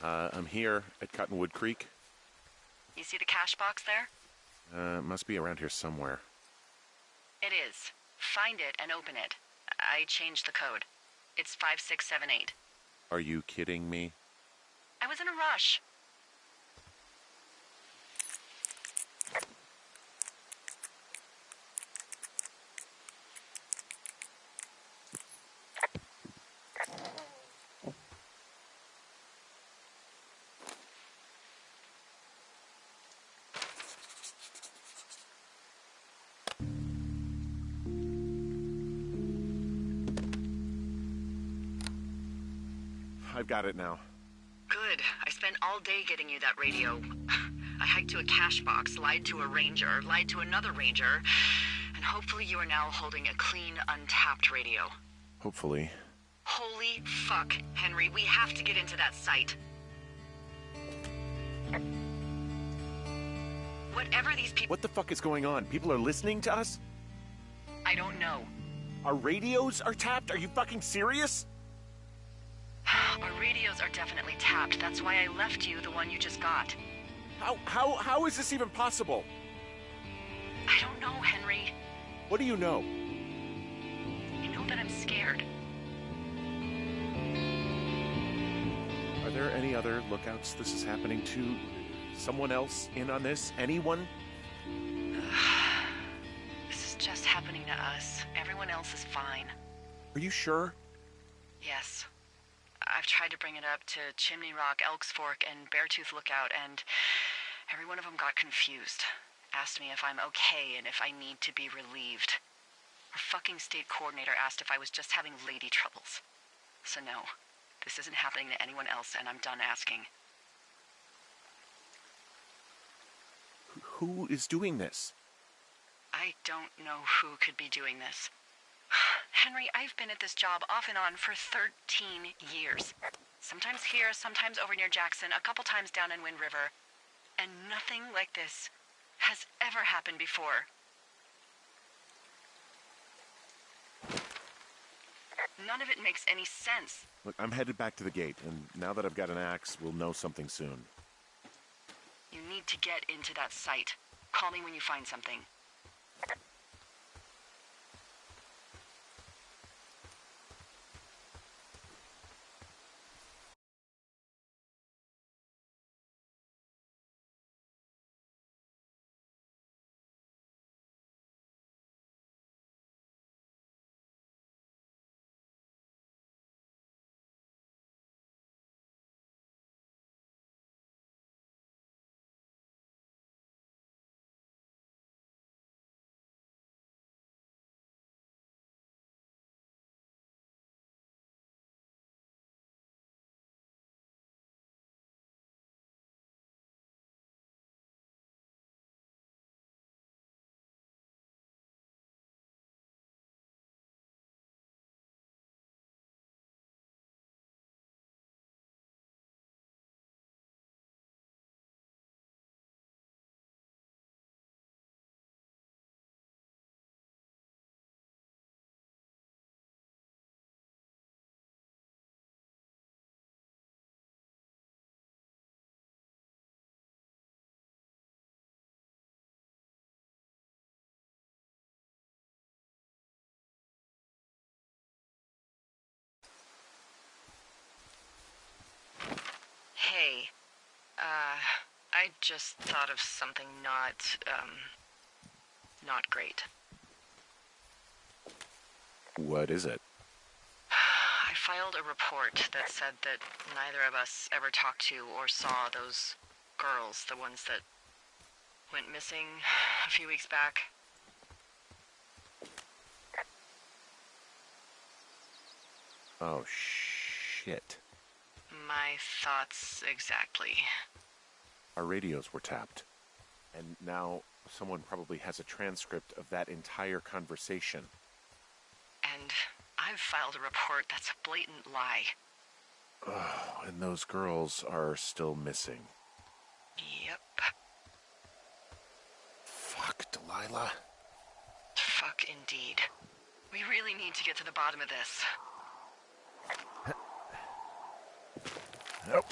I'm here at Cottonwood Creek. You see the cash box there? It must be around here somewhere. It is. Find it and open it. I changed the code. It's 5678. Are you kidding me? I was in a rush. I've got it now. Good. I spent all day getting you that radio. I hiked to a cash box, lied to a ranger, lied to another ranger, and hopefully you are now holding a clean, untapped radio. Hopefully. Holy fuck, Henry, we have to get into that site. Whatever these people... What the fuck is going on? People are listening to us? I don't know. Our radios are tapped? Are you fucking serious? Our radios are definitely tapped. That's why I left you the one you just got. How is this even possible? I don't know, Henry. What do you know? I know that I'm scared. Are there any other lookouts this is happening to? Someone else in on this? Anyone? This is just happening to us. Everyone else is fine. Are you sure? Yes. I've tried to bring it up to Chimney Rock, Elks Fork, and Beartooth Lookout, and every one of them got confused. Asked me if I'm okay and if I need to be relieved. Our fucking state coordinator asked if I was just having lady troubles. So no, this isn't happening to anyone else, and I'm done asking. Who is doing this? I don't know who could be doing this. Henry, I've been at this job off and on for 13 years. Sometimes here, sometimes over near Jackson, a couple times down in Wind River. And nothing like this has ever happened before. None of it makes any sense. Look, I'm headed back to the gate, and now that I've got an axe, we'll know something soon. You need to get into that site. Call me when you find something. Hey, I just thought of something not great. What is it? I filed a report that said that neither of us ever talked to or saw those girls, the ones that went missing a few weeks back. Oh, shit. My thoughts exactly. Our radios were tapped. And now someone probably has a transcript of that entire conversation. And I've filed a report that's a blatant lie. Oh, and those girls are still missing. Yep. Fuck, Delilah. Fuck indeed. We really need to get to the bottom of this. Nope.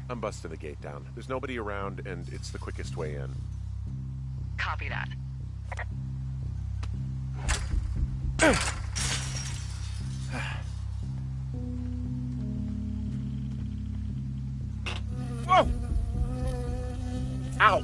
I'm busting the gate down. There's nobody around, and it's the quickest way in. Copy that. Whoa! Ow!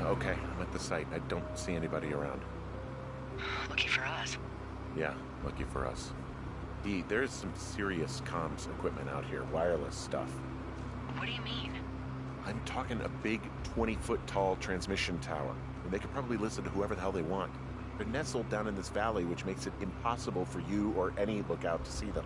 Okay, I'm at the site. I don't see anybody around. Lucky for us. Yeah, lucky for us. Dee, there's some serious comms equipment out here, wireless stuff. What do you mean? I'm talking a big 20-foot tall transmission tower, and they could probably listen to whoever the hell they want. They're nestled down in this valley, which makes it impossible for you or any lookout to see them.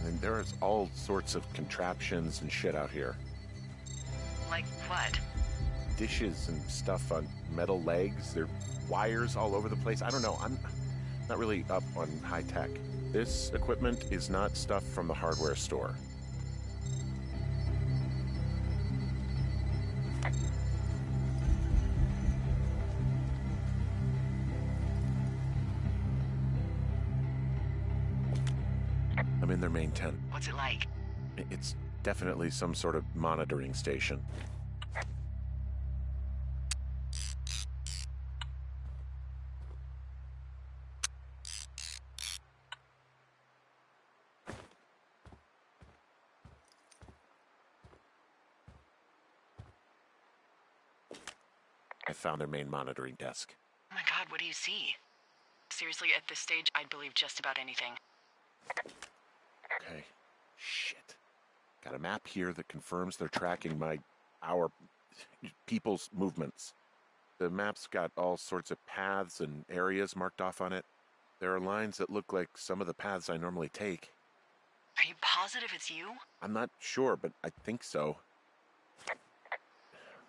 And there's all sorts of contraptions and shit out here. Like what? Dishes and stuff on metal legs. There are wires all over the place. I don't know. I'm not really up on high tech. This equipment is not stuff from the hardware store. I'm in their main tent. What's it like? It's definitely some sort of monitoring station. I found their main monitoring desk. Oh my god, what do you see? Seriously, at this stage, I'd believe just about anything. Okay. Shit. Got a map here that confirms they're tracking our people's movements. The map's got all sorts of paths and areas marked off on it. There are lines that look like some of the paths I normally take. Are you positive it's you? I'm not sure, but I think so.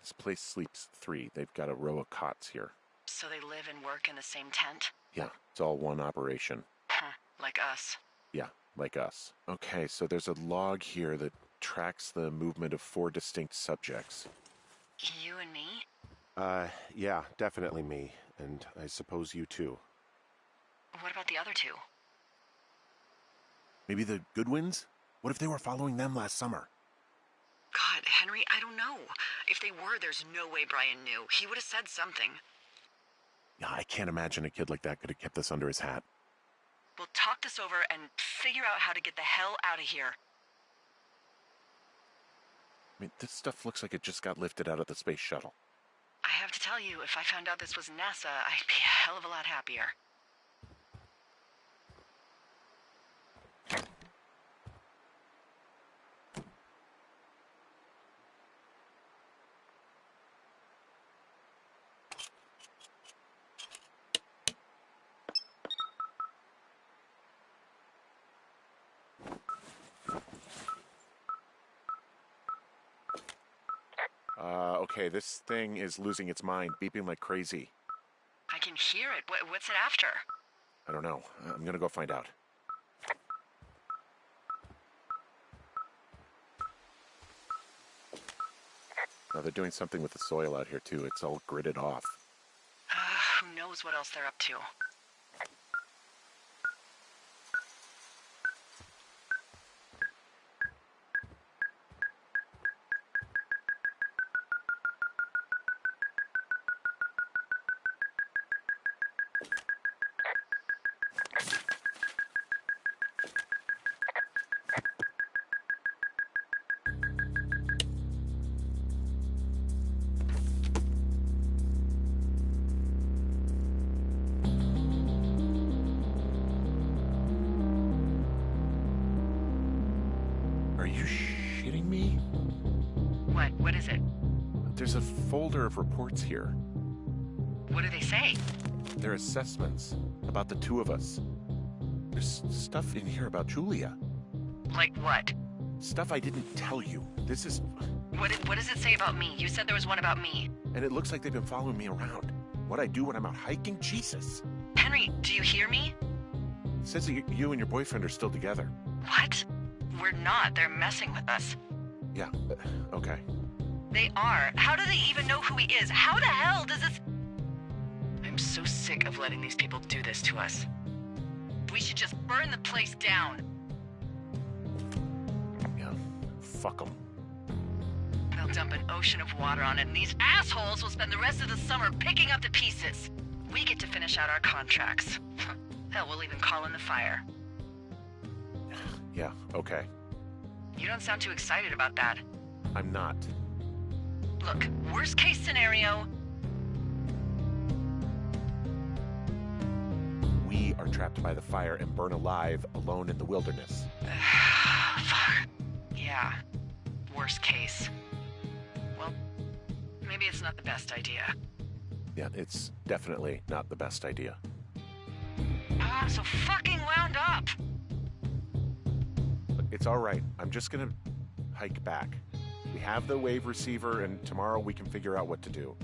This place sleeps 3. They've got a row of cots here. So they live and work in the same tent? Yeah, it's all one operation. Huh, like us. Yeah, like us. Okay, so there's a log here that tracks the movement of 4 distinct subjects. You and me? Yeah, definitely me. And I suppose you too. What about the other 2? Maybe the Goodwins? What if they were following them last summer? God, Henry, I don't know. If they were, there's no way Brian knew. He would have said something. Yeah, I can't imagine a kid like that could have kept this under his hat. We'll talk this over and figure out how to get the hell out of here. I mean, this stuff looks like it just got lifted out of the space shuttle. I have to tell you, if I found out this was NASA, I'd be a hell of a lot happier. Okay, this thing is losing its mind, beeping like crazy. can hear it. What's it after? I don't know. I'm gonna go find out. Now they're doing something with the soil out here too. It's all gridded off. Who knows what else they're up to? Are you shitting me? What is it? There's a folder of reports here. What do they say? They're assessments about the two of us. There's stuff in here about Julia. Like what? Stuff I didn't tell you. This is... What does it say about me? You said there was one about me. And it looks like they've been following me around. What I do when I'm out hiking? Jesus. Henry, do you hear me? It says that you and your boyfriend are still together. What? We're not. They're messing with us. Yeah, okay. They are. How do they even know who he is? How the hell does this... I'm so sick of letting these people do this to us. We should just burn the place down. Yeah, fuck them. They'll dump an ocean of water on it, and these assholes will spend the rest of the summer picking up the pieces. We get to finish out our contracts. Hell, we'll even call in the fire. Yeah, okay. You don't sound too excited about that. I'm not. Look, worst case scenario... We are trapped by the fire and burn alive alone in the wilderness. Fuck. Yeah. Worst case. Well, maybe it's not the best idea. Yeah, it's definitely not the best idea. I'm so fucking wound up! It's all right. I'm just gonna hike back. We have the wave receiver, and tomorrow we can figure out what to do.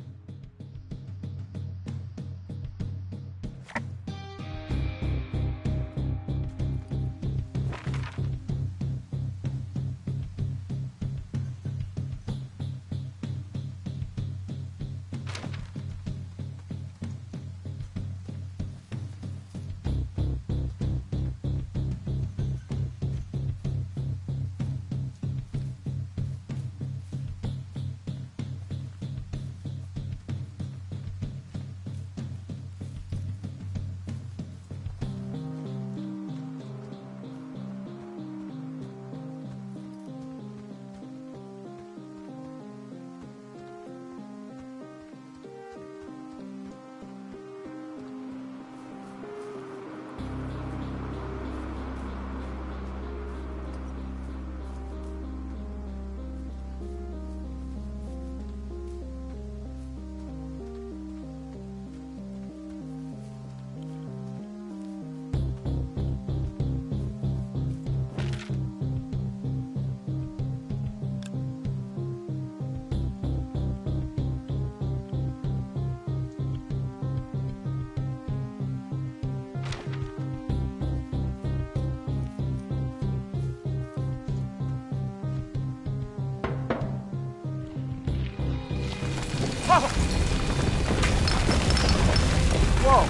Whoa!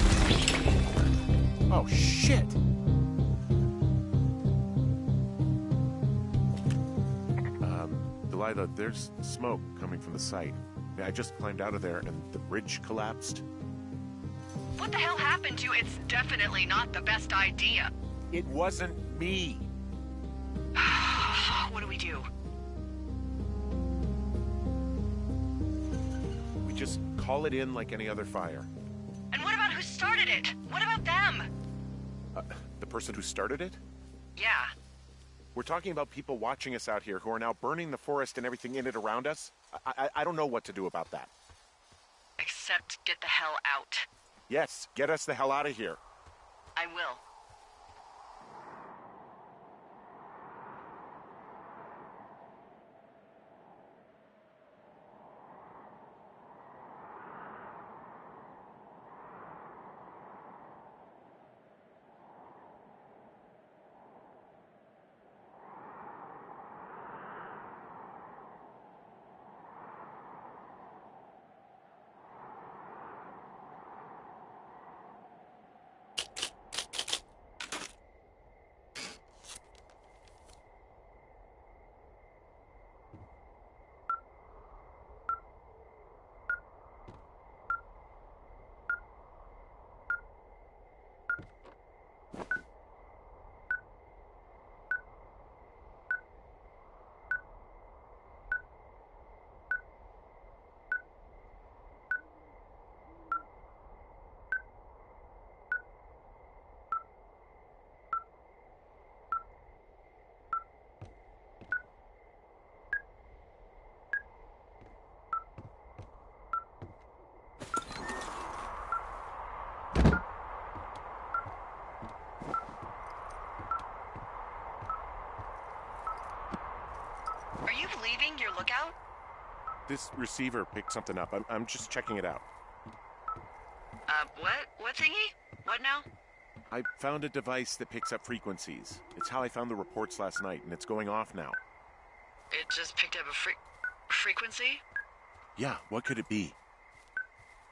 Oh, shit! Delilah, there's smoke coming from the site. I just climbed out of there and the bridge collapsed. What the hell happened to you? It's definitely not the best idea. It wasn't me! What do we do? We just call it in like any other fire. And what about who started it? What about them? The person who started it? Yeah. We're talking about people watching us out here who are now burning the forest and everything in it around us. I don't know what to do about that. Except get the hell out. Yes, get us the hell out of here. I will. lookout? This receiver picked something up. I'm just checking it out. What? What thingy? What now? I found a device that picks up frequencies. It's how I found the reports last night, and it's going off now. It just picked up a frequency? Yeah, what could it be?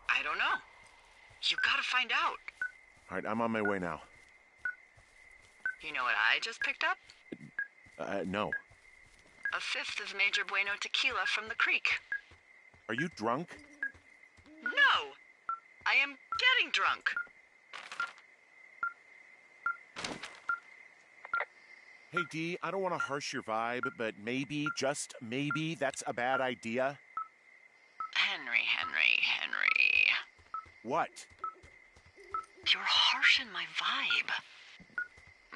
I don't know. You gotta find out. All right, I'm on my way now. You know what I just picked up? No. A fifth of Major Bueno tequila from the creek. Are you drunk? No! I am getting drunk. Hey, Dee, I don't want to harsh your vibe, but maybe, just maybe, that's a bad idea. Henry. What? You're harshing my vibe.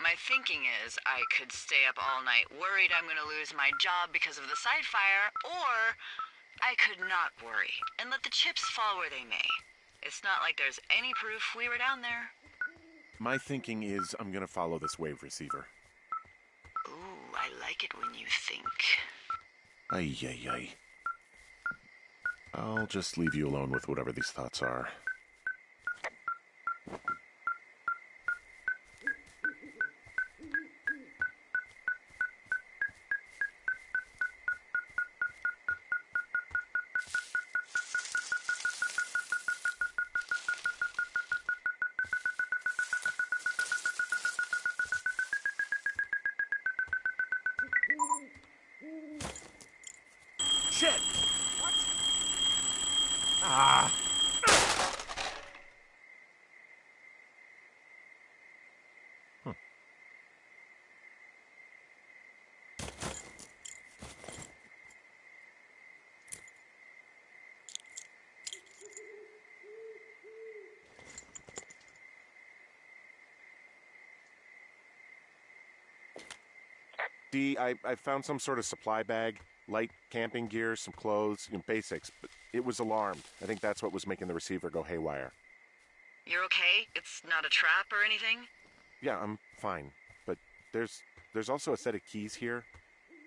My thinking is I could stay up all night worried I'm gonna lose my job because of the side fire, or I could not worry and let the chips fall where they may. It's not like there's any proof we were down there. My thinking is I'm going to follow this wave receiver. Ooh, I like it when you think. Ay. I'll just leave you alone with whatever these thoughts are. Shit! What? Ah! Dee, I found some sort of supply bag, light camping gear, some clothes, basics, but it was alarmed. I think that's what was making the receiver go haywire. You're okay? It's not a trap or anything? Yeah, I'm fine, but there's also a set of keys here.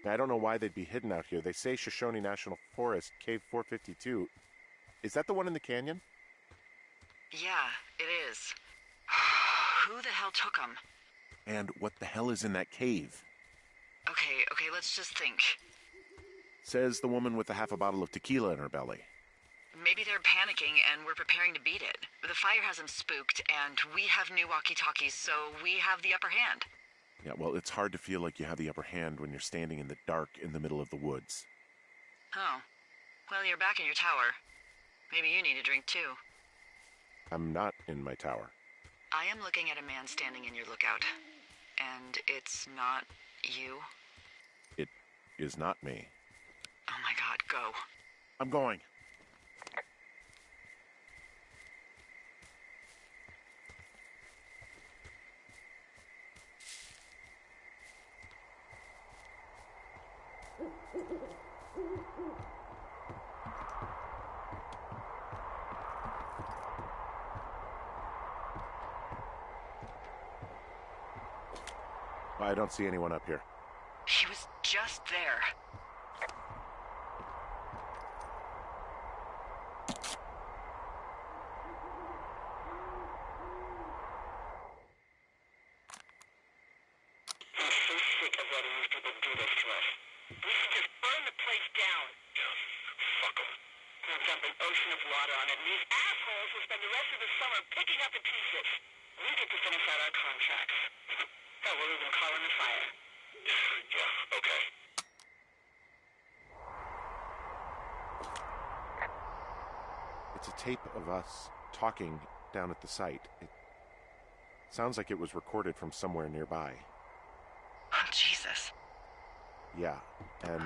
I don't know why they'd be hidden out here. They say Shoshone National Forest, Cave 452. Is that the one in the canyon? Yeah, it is. Who the hell took them? And what the hell is in that cave? Okay, let's just think. Says the woman with a half a bottle of tequila in her belly. Maybe they're panicking and we're preparing to beat it. The fire has them spooked, and we have new walkie-talkies, so we have the upper hand. Yeah, well, it's hard to feel like you have the upper hand when you're standing in the dark in the middle of the woods. Oh. Well, you're back in your tower. Maybe you need a drink, too. I'm not in my tower. I am looking at a man standing in your lookout. And it's not you? It is not me. Oh my God, go. I'm going. I don't see anyone up here. He was just there. I'm so sick of letting these people do this to us. We should just burn the place down. Yeah, fuck them. We'll dump an ocean of water on it, and these assholes will spend the rest of the summer picking up the pieces. We get to finish out our contracts. Hell, we'll even call in the fire. Yeah, okay. It's a tape of us talking down at the site. It sounds like it was recorded from somewhere nearby. Oh, Jesus. Yeah, and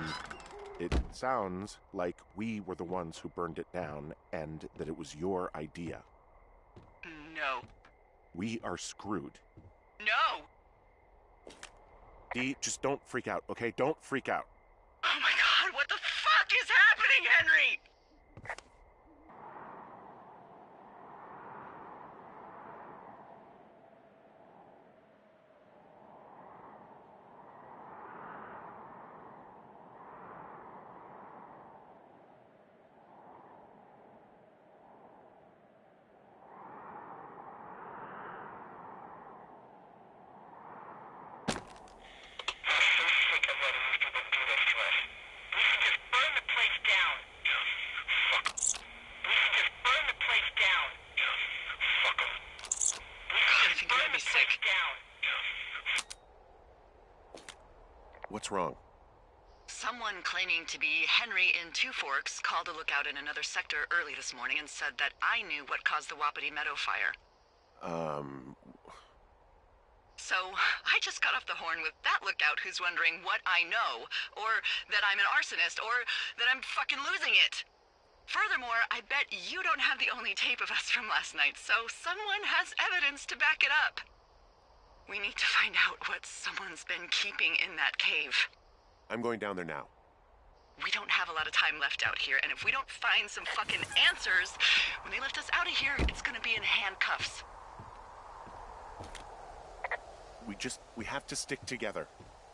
it sounds like we were the ones who burned it down and that it was your idea. No. We are screwed. No! Dee, just don't freak out, okay? Don't freak out. Oh my God, what the fuck is happening, Henry? What's wrong? Someone claiming to be Henry in Two Forks called a lookout in another sector early this morning and said that I knew what caused the Wapiti Meadow fire. So, I just got off the horn with that lookout who's wondering what I know, or that I'm an arsonist, or that I'm fucking losing it. Furthermore, I bet you don't have the only tape of us from last night, so someone has evidence to back it up. We need to find out what someone's been keeping in that cave. I'm going down there now. We don't have a lot of time left out here, and if we don't find some fucking answers, when they lift us out of here, it's gonna be in handcuffs. We have to stick together,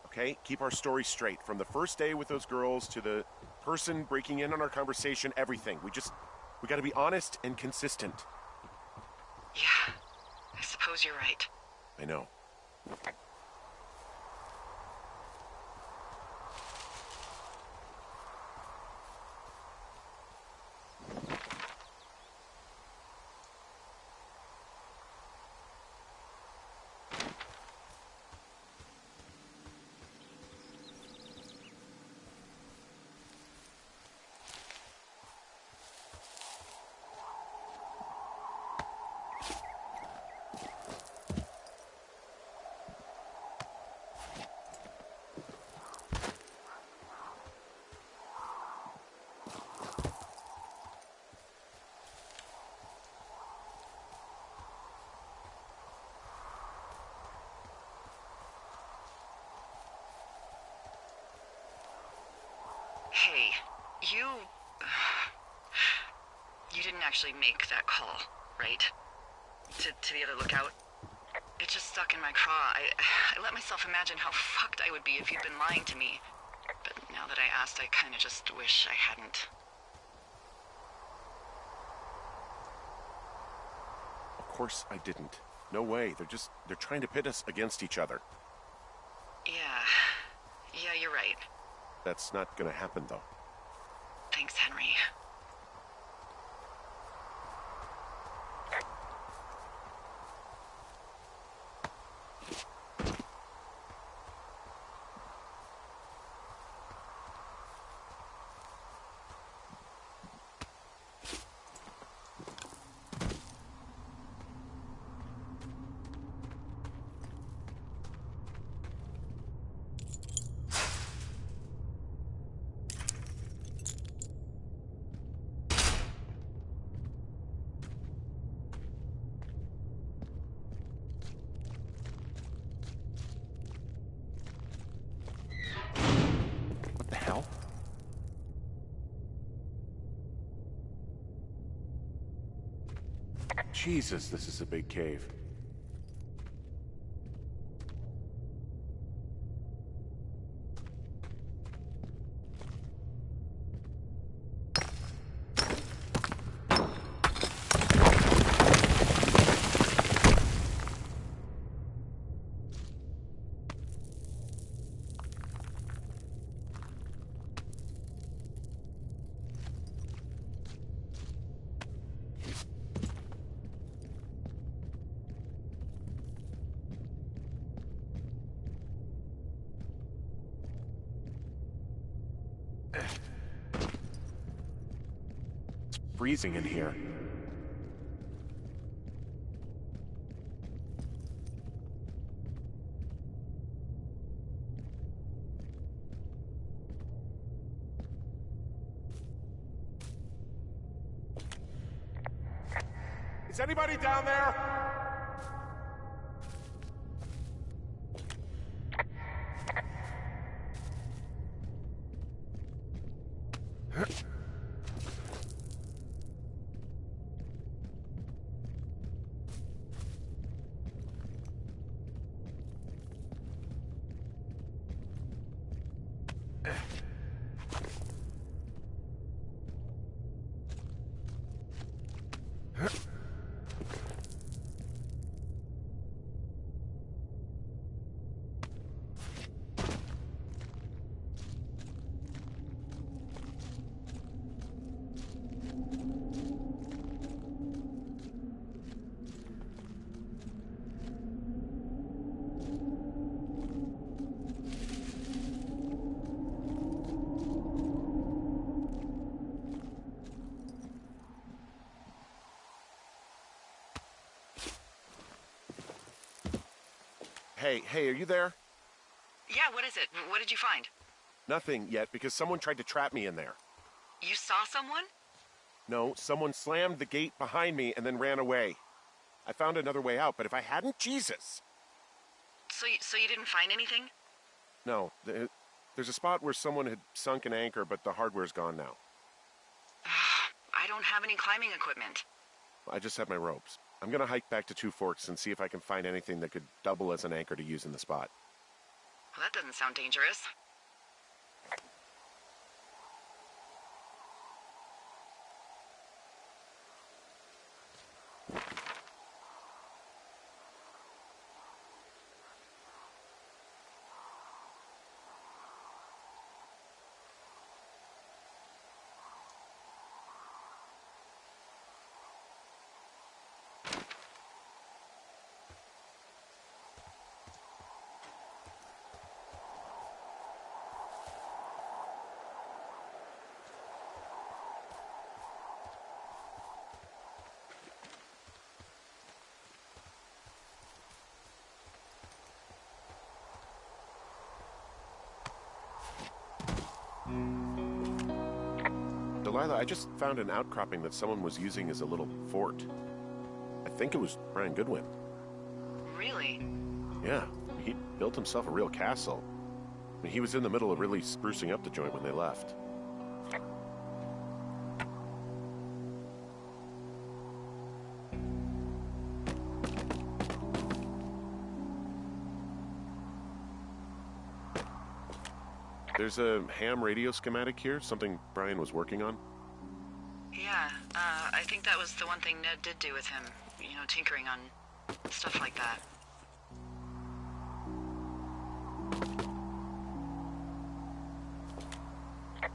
okay? Keep our story straight. From the first day with those girls to the person breaking in on our conversation, everything. We gotta be honest and consistent. Yeah, I suppose you're right. I know. Hey, you didn't actually make that call, right? To the other lookout? It just stuck in my craw. I let myself imagine how fucked I would be if you'd been lying to me. But now that I asked, I kinda just wish I hadn't. Of course I didn't. No way. They're trying to pit us against each other. Yeah, you're right. That's not gonna happen, though. Thanks, Henry. What the hell? Jesus, this is a big cave. Freezing in here. Is anybody down there? Hey, are you there? Yeah, what is it? What did you find? Nothing yet, because someone tried to trap me in there. You saw someone? No, someone slammed the gate behind me and then ran away. I found another way out, but if I hadn't, Jesus! So you didn't find anything? No, there's a spot where someone had sunk an anchor, but the hardware's gone now. I don't have any climbing equipment. I just have my ropes. I'm gonna hike back to Two Forks and see if I can find anything that could double as an anchor to use in the spot. Well, that doesn't sound dangerous. Delilah, I just found an outcropping that someone was using as a little fort. I think it was Brian Goodwin. Really? Yeah, he built himself a real castle. I mean, he was in the middle of really sprucing up the joint when they left. There's a ham radio schematic here, something Brian was working on. Yeah, I think that was the one thing Ned did do with him. You know, tinkering on stuff like that.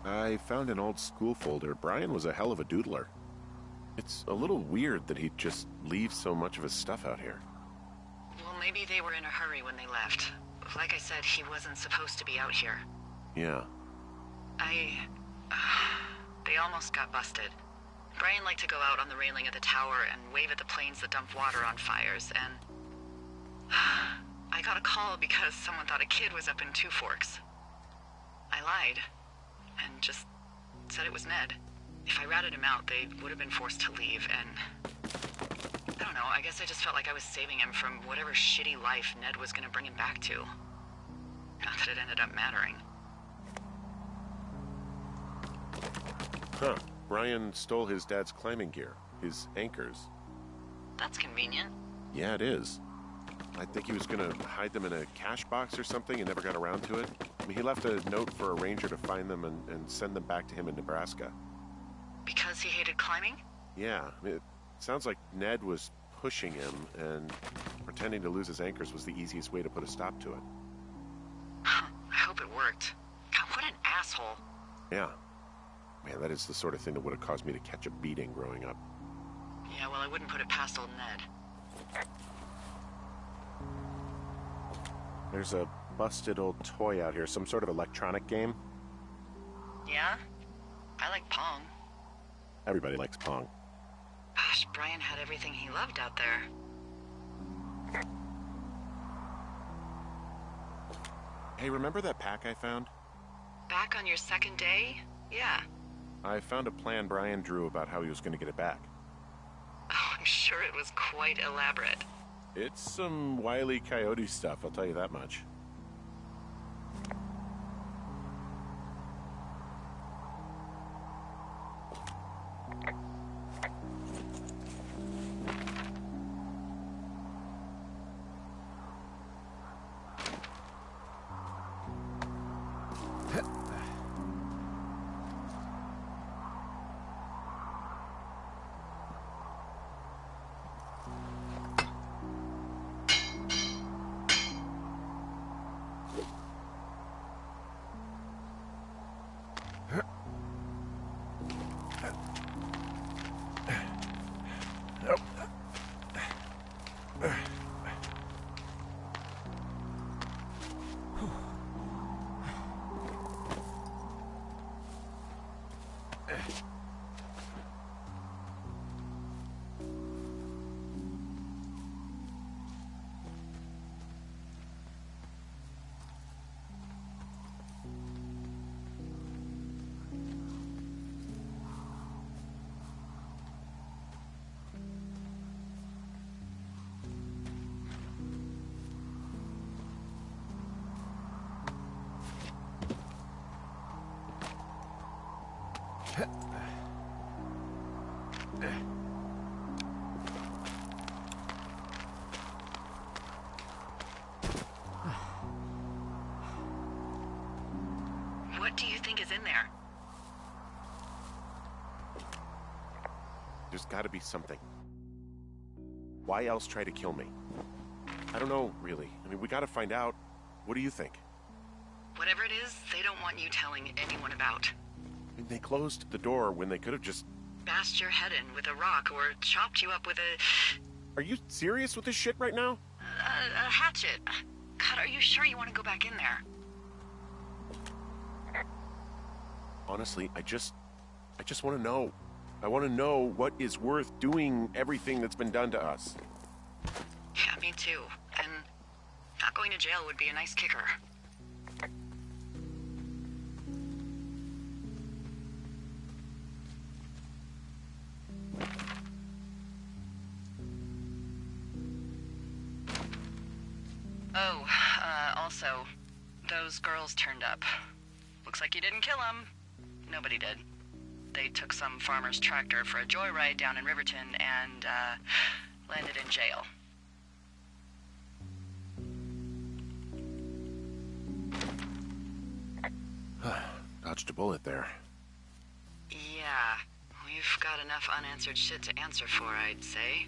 I found an old school folder. Brian was a hell of a doodler. It's a little weird that he'd just leave so much of his stuff out here. Well, maybe they were in a hurry when they left. Like I said, he wasn't supposed to be out here. Yeah. They almost got busted. Brian liked to go out on the railing of the tower and wave at the planes that dumped water on fires, and I got a call because someone thought a kid was up in Two Forks. I lied, and just said it was Ned. If I ratted him out, they would have been forced to leave, and I don't know, I guess I just felt like I was saving him from whatever shitty life Ned was gonna bring him back to. Not that it ended up mattering. Huh. Brian stole his dad's climbing gear, his anchors. That's convenient. Yeah, it is. I think he was gonna hide them in a cash box or something and never got around to it. I mean, he left a note for a ranger to find them and send them back to him in Nebraska. Because he hated climbing? Yeah, I mean, it sounds like Ned was pushing him, and pretending to lose his anchors was the easiest way to put a stop to it. I hope it worked. God, what an asshole. Yeah. Man, that is the sort of thing that would have caused me to catch a beating growing up. Yeah, well, I wouldn't put it past old Ned. There's a busted old toy out here, some sort of electronic game. Yeah? I like Pong. Everybody likes Pong. Gosh, Brian had everything he loved out there. Hey, remember that pack I found? Back on your second day? Yeah. I found a plan Brian drew about how he was going to get it back. Oh, I'm sure it was quite elaborate. It's some Wile E. Coyote stuff, I'll tell you that much. What do you think is in there? There's gotta be something. Why else try to kill me? I don't know, really. I mean, we gotta find out. What do you think? Whatever it is, they don't want you telling anyone about. I mean, they closed the door when they could have just... Bashed your head in with a rock or chopped you up with Are you serious with this shit right now? a hatchet. God, are you sure you want to go back in there? Honestly, I just want to know. I want to know what is worth doing everything that's been done to us. Yeah, me too. And not going to jail would be a nice kicker. Oh, also, those girls turned up. Looks like you didn't kill them. Nobody did. They took some farmer's tractor for a joyride down in Riverton and, landed in jail. Dodged a bullet there. Yeah, we've got enough unanswered shit to answer for, I'd say.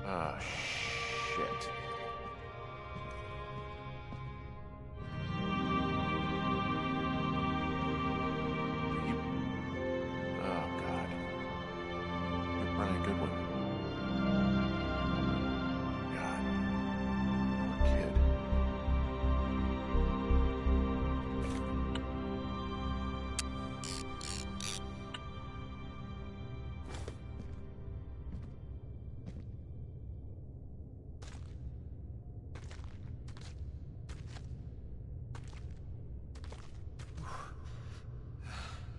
Ah, shit. Oh, God. You're Brian Goodwin. God. Poor kid.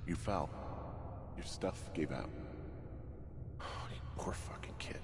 You fell. Your stuff gave out. Oh, you poor fucking kid.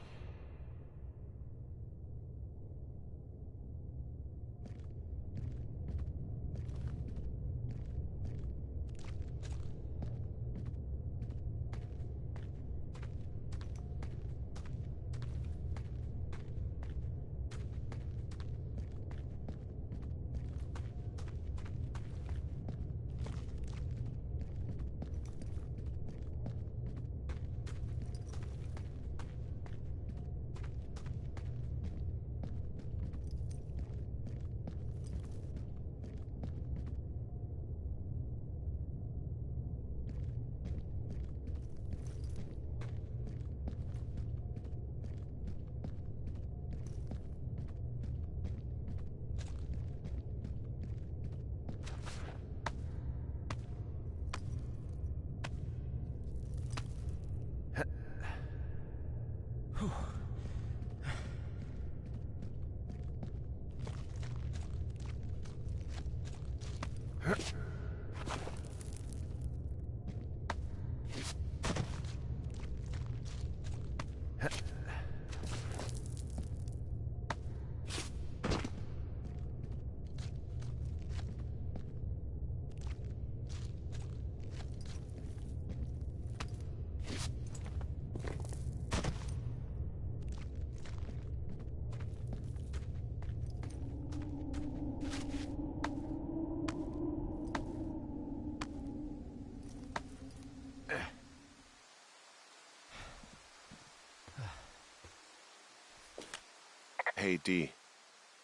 Hey, Dee.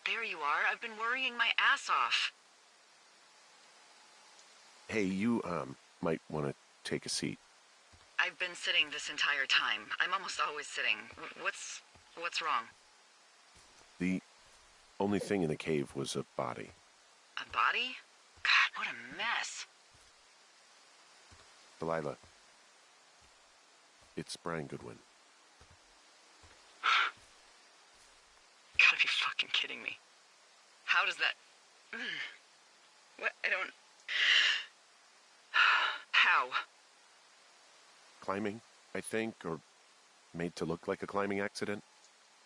There you are. I've been worrying my ass off. Hey, you, might want to take a seat. I've been sitting this entire time. I'm almost always sitting. What's wrong? The only thing in the cave was a body. A body? God, what a mess. Delilah. It's Brian Goodwin. Gotta be fucking kidding me. How does that... What? I don't... How? Climbing, I think, or made to look like a climbing accident.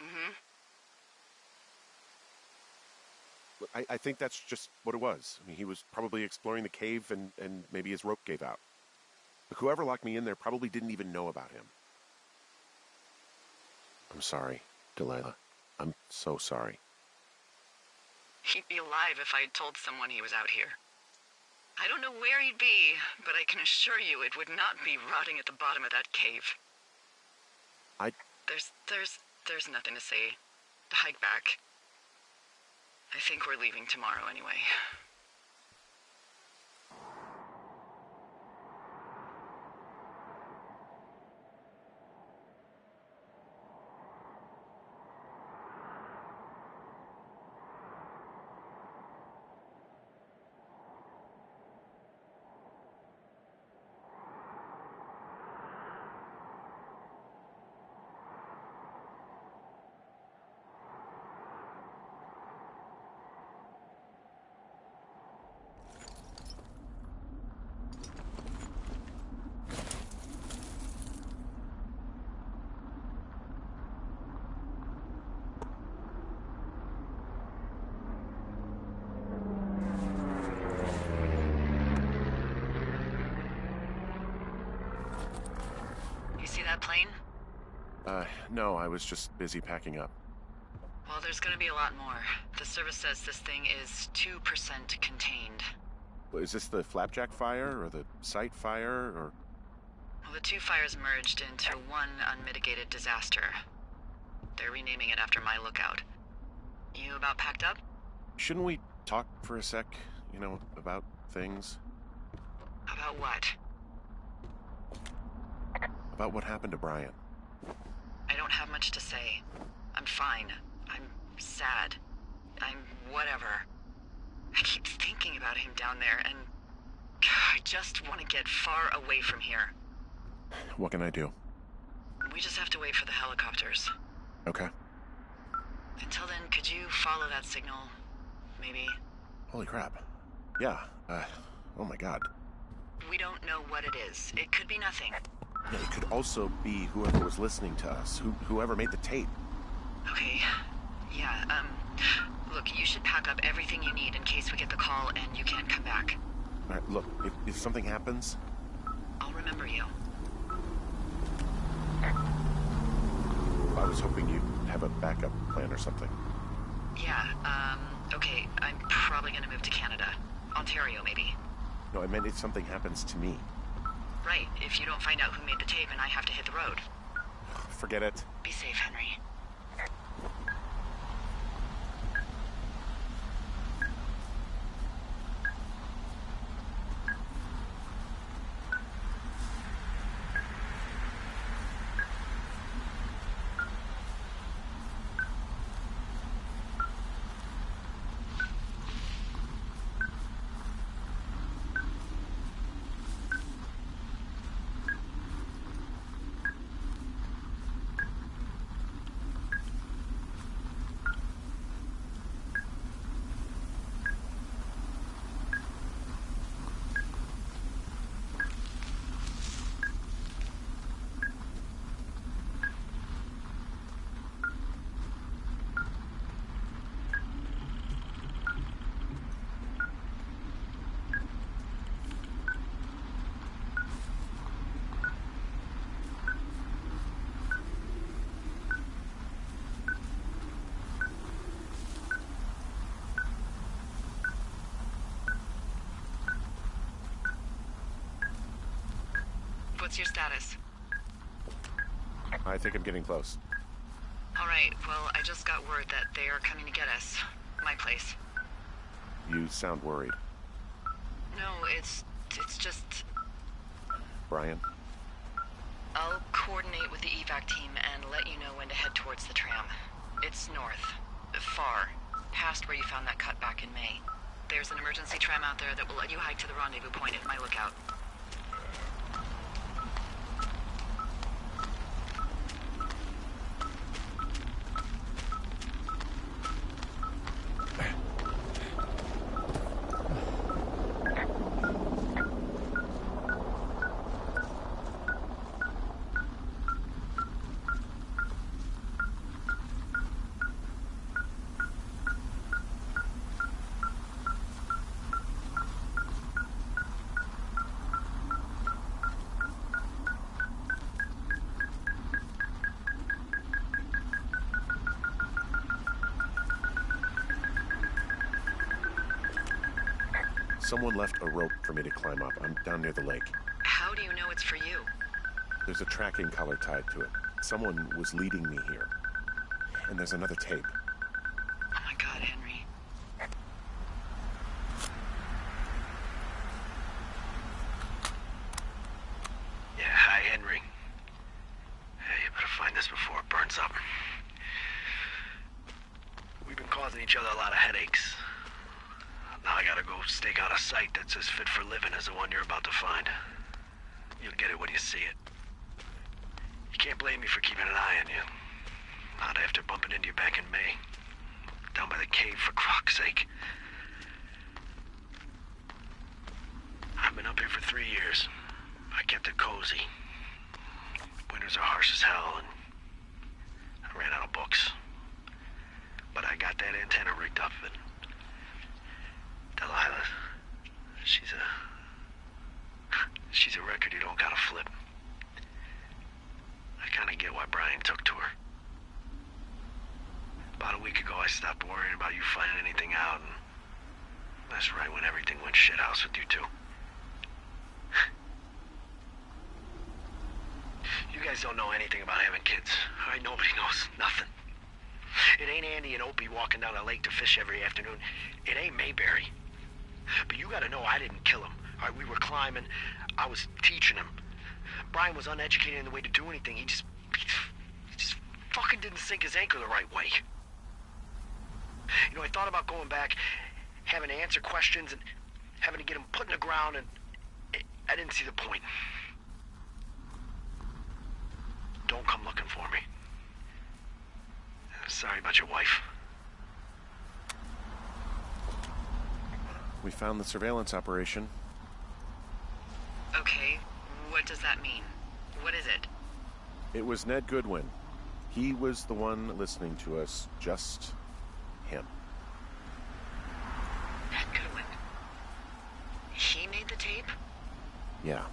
Mm-hmm. I think that's just what it was. I mean, he was probably exploring the cave and maybe his rope gave out. Look, whoever locked me in there probably didn't even know about him. I'm sorry, Delilah. I'm so sorry. He'd be alive if I had told someone he was out here. I don't know where he'd be, but I can assure you it would not be rotting at the bottom of that cave. There's nothing to say. Hike back. I think we're leaving tomorrow anyway. See that plane? No, I was just busy packing up. Well, there's gonna be a lot more. The service says this thing is 2% contained. Is this the Flapjack fire, or the site fire, or... Well, the two fires merged into one unmitigated disaster. They're renaming it after my lookout. You about packed up? Shouldn't we talk for a sec, about things? About what? About what happened to Brian. I don't have much to say. I'm fine. I'm sad. I'm whatever. I keep thinking about him down there, and I just want to get far away from here. What can I do? We just have to wait for the helicopters. Okay. Until then, could you follow that signal? Maybe? Holy crap. Yeah, oh my god. We don't know what it is. It could be nothing. Yeah, it could also be whoever was listening to us, whoever made the tape. Okay. Yeah, look, you should pack up everything you need in case we get the call and you can't come back. All right, look, if something happens... I'll remember you. I was hoping you'd have a backup plan or something. Yeah, okay, I'm probably gonna move to Canada. Ontario, maybe. No, I meant if something happens to me. Right, if you don't find out who made the tape and I have to hit the road. Forget it. Be safe, Henry. What's your status? I think I'm getting close. All right, well, I just got word that they are coming to get us. My place. You sound worried. No, it's just... Brian? I'll coordinate with the evac team and let you know when to head towards the tram. It's north. Far. Past where you found that cut back in May. There's an emergency tram out there that will let you hike to the rendezvous point at my lookout. Someone left a rope for me to climb up. I'm down near the lake. How do you know it's for you? There's a tracking collar tied to it. Someone was leading me here. And there's another tape. Oh my god, Henry. Yeah, hi, Henry. Hey, you better find this before it burns up. We've been causing each other a lot of headaches. Now I gotta go stake out a site that's as fit for living as the one you're about to find. You'll get it when you see it. You can't blame me for keeping an eye on you. Not after bumping into you back in May. Down by the cave, for croc's sake. I've been up here for 3 years. I kept it cozy. Winters are harsh as hell, and I ran out of books. But I got that antenna rigged up, and Delilah, she's a record you don't gotta flip. I kinda get why Brian took to her. About a week ago, I stopped worrying about you finding anything out, and that's right when everything went shithouse with you two. You guys don't know anything about having kids. All right, nobody knows nothing. It ain't Andy and Opie walking down a lake to fish every afternoon. It ain't Mayberry. But you gotta know I didn't kill him. All right, we were climbing. I was teaching him. Brian was uneducated in the way to do anything. He just fucking didn't sink his anchor the right way. You know, I thought about going back, having to answer questions, and having to get him put in the ground, and I didn't see the point. Don't come looking for me. Sorry about your wife. We found the surveillance operation. Okay, what does that mean? What is it? It was Ned Goodwin. He was the one listening to us. Just him. Ned Goodwin. He made the tape? Yeah.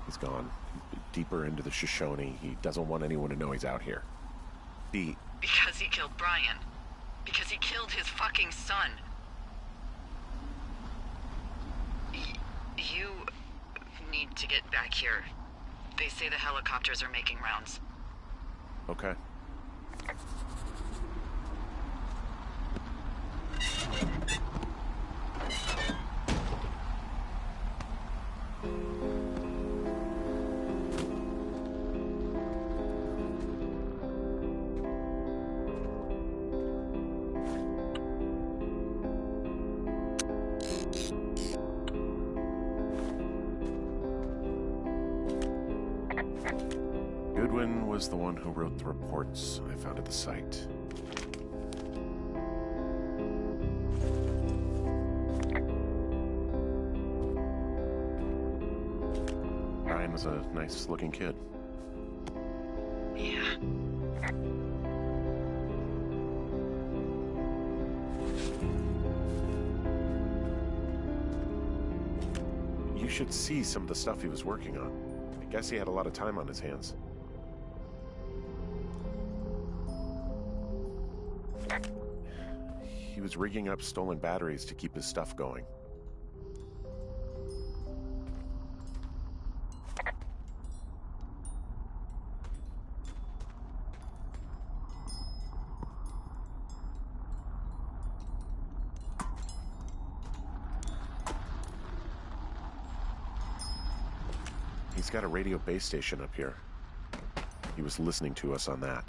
He's gone. Deeper into the Shoshone. He doesn't want anyone to know he's out here. Because he killed Brian. Because he killed his fucking son. You need to get back here. They say the helicopters are making rounds. Okay. Goodwin was the one who wrote the reports I found at the site. Brian was a nice-looking kid. Yeah. You should see some of the stuff he was working on. I guess he had a lot of time on his hands. He was rigging up stolen batteries to keep his stuff going. He's got a radio base station up here. He was listening to us on that.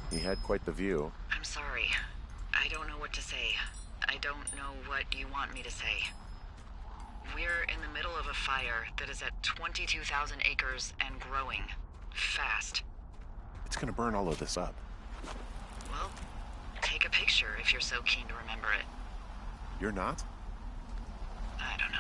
He had quite the view. I'm sorry. I don't know what to say. I don't know what you want me to say. We're in the middle of a fire that is at 22,000 acres and growing. Fast. It's gonna burn all of this up. Well, take a picture if you're so keen to remember it. You're not? I don't know.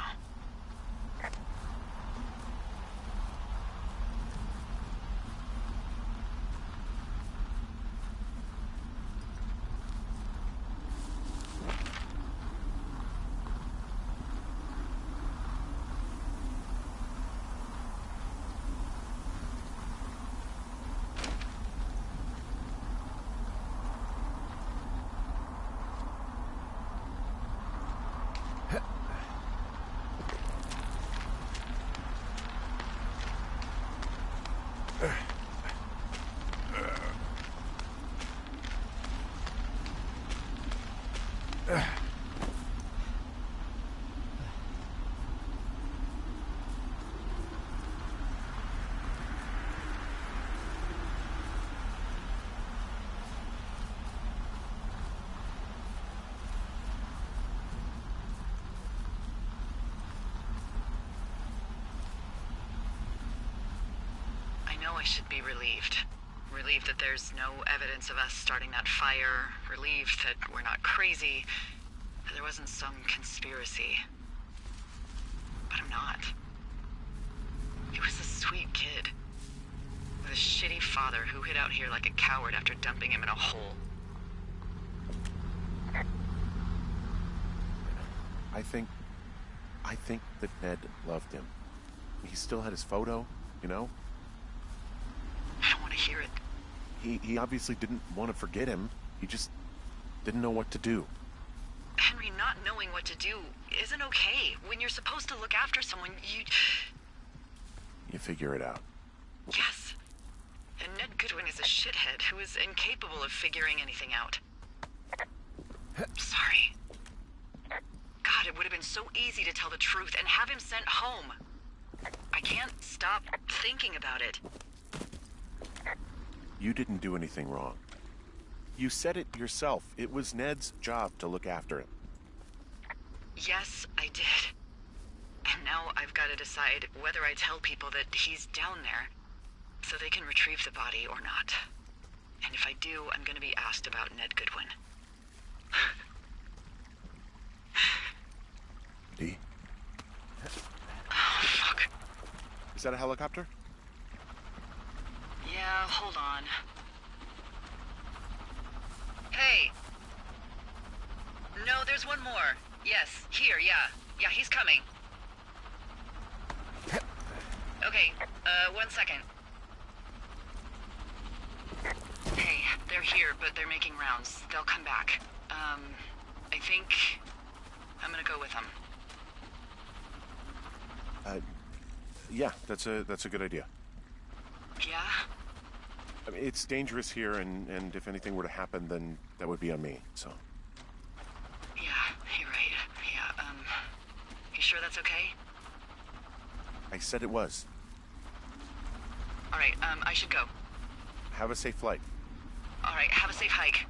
I should be relieved. Relieved that there's no evidence of us starting that fire. Relieved that we're not crazy. That there wasn't some conspiracy. But I'm not. He was a sweet kid. With a shitty father who hid out here like a coward after dumping him in a hole. I think that Ned loved him. He still had his photo, you know? I don't want to hear it. He obviously didn't want to forget him. He just didn't know what to do. Henry, not knowing what to do isn't okay. When you're supposed to look after someone, You figure it out. Yes. And Ned Goodwin is a shithead who is incapable of figuring anything out. Sorry. God, it would have been so easy to tell the truth and have him sent home. I can't stop thinking about it. You didn't do anything wrong. You said it yourself. It was Ned's job to look after him. Yes, I did. And now I've got to decide whether I tell people that he's down there so they can retrieve the body or not. And if I do, I'm going to be asked about Ned Goodwin. D? Oh, fuck. Is that a helicopter? Yeah, hold on. Hey! No, there's one more. Yes, here, yeah. Yeah, he's coming. Okay, 1 second. Hey, they're here, but they're making rounds. They'll come back. I think I'm gonna go with them. Yeah, that's a good idea. Yeah? I mean, it's dangerous here, and if anything were to happen, then that would be on me, so. Yeah, you're right. Yeah, you sure that's okay? I said it was. All right, I should go. Have a safe flight. All right, have a safe hike.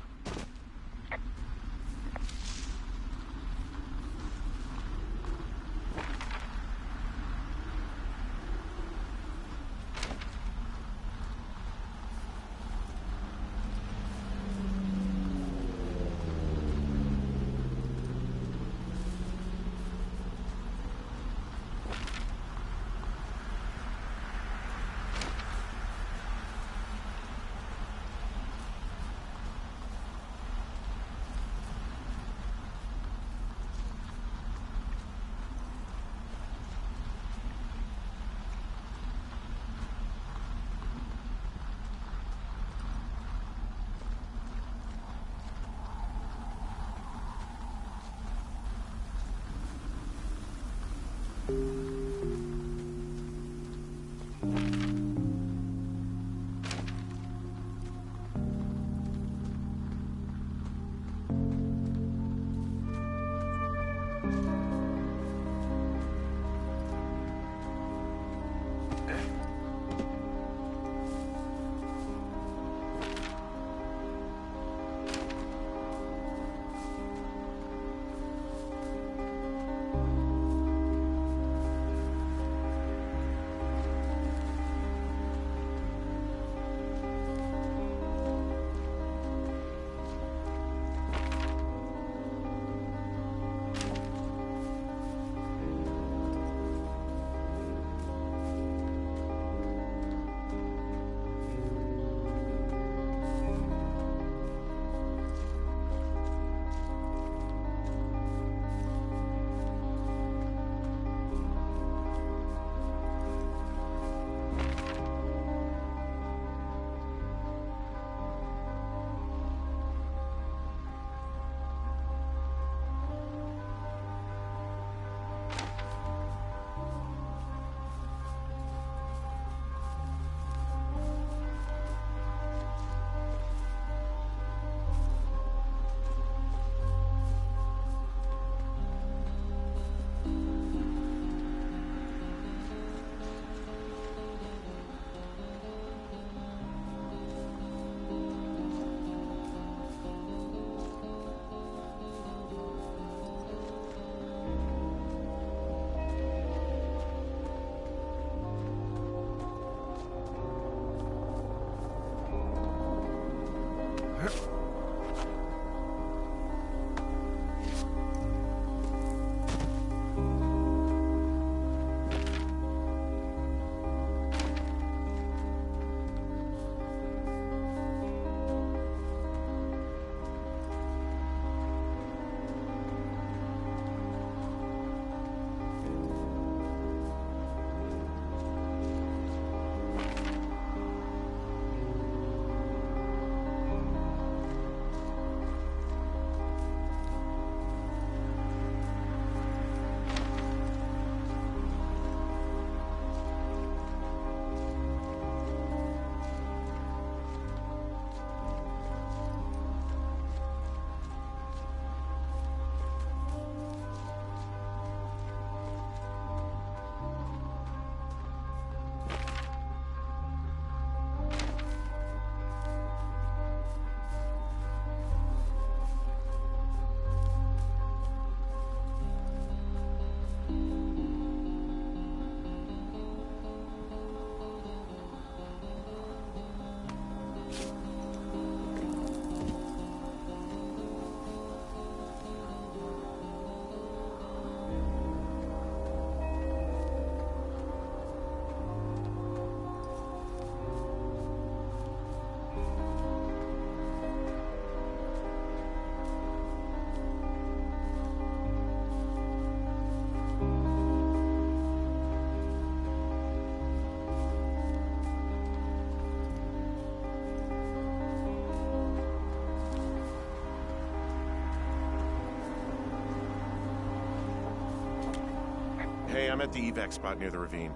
Hey, I'm at the evac spot near the ravine.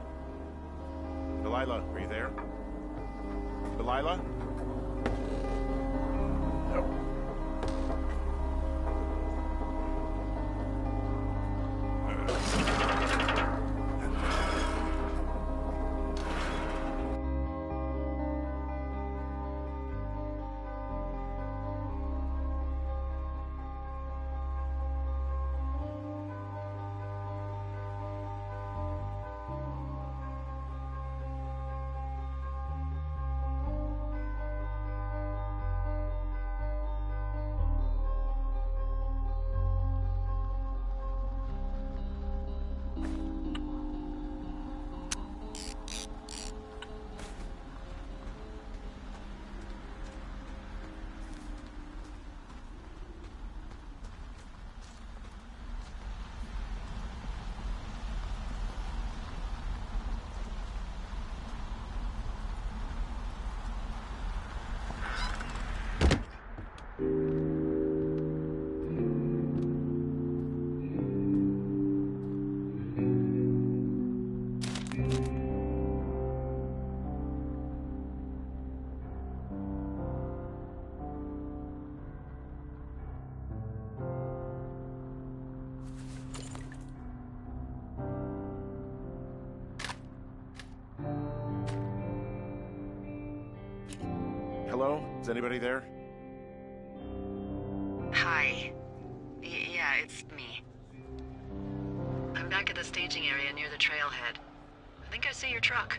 Delilah, are you there? Delilah? No. Hello? Is anybody there? Hi. Yeah, it's me. I'm back at the staging area near the trailhead. I think I see your truck.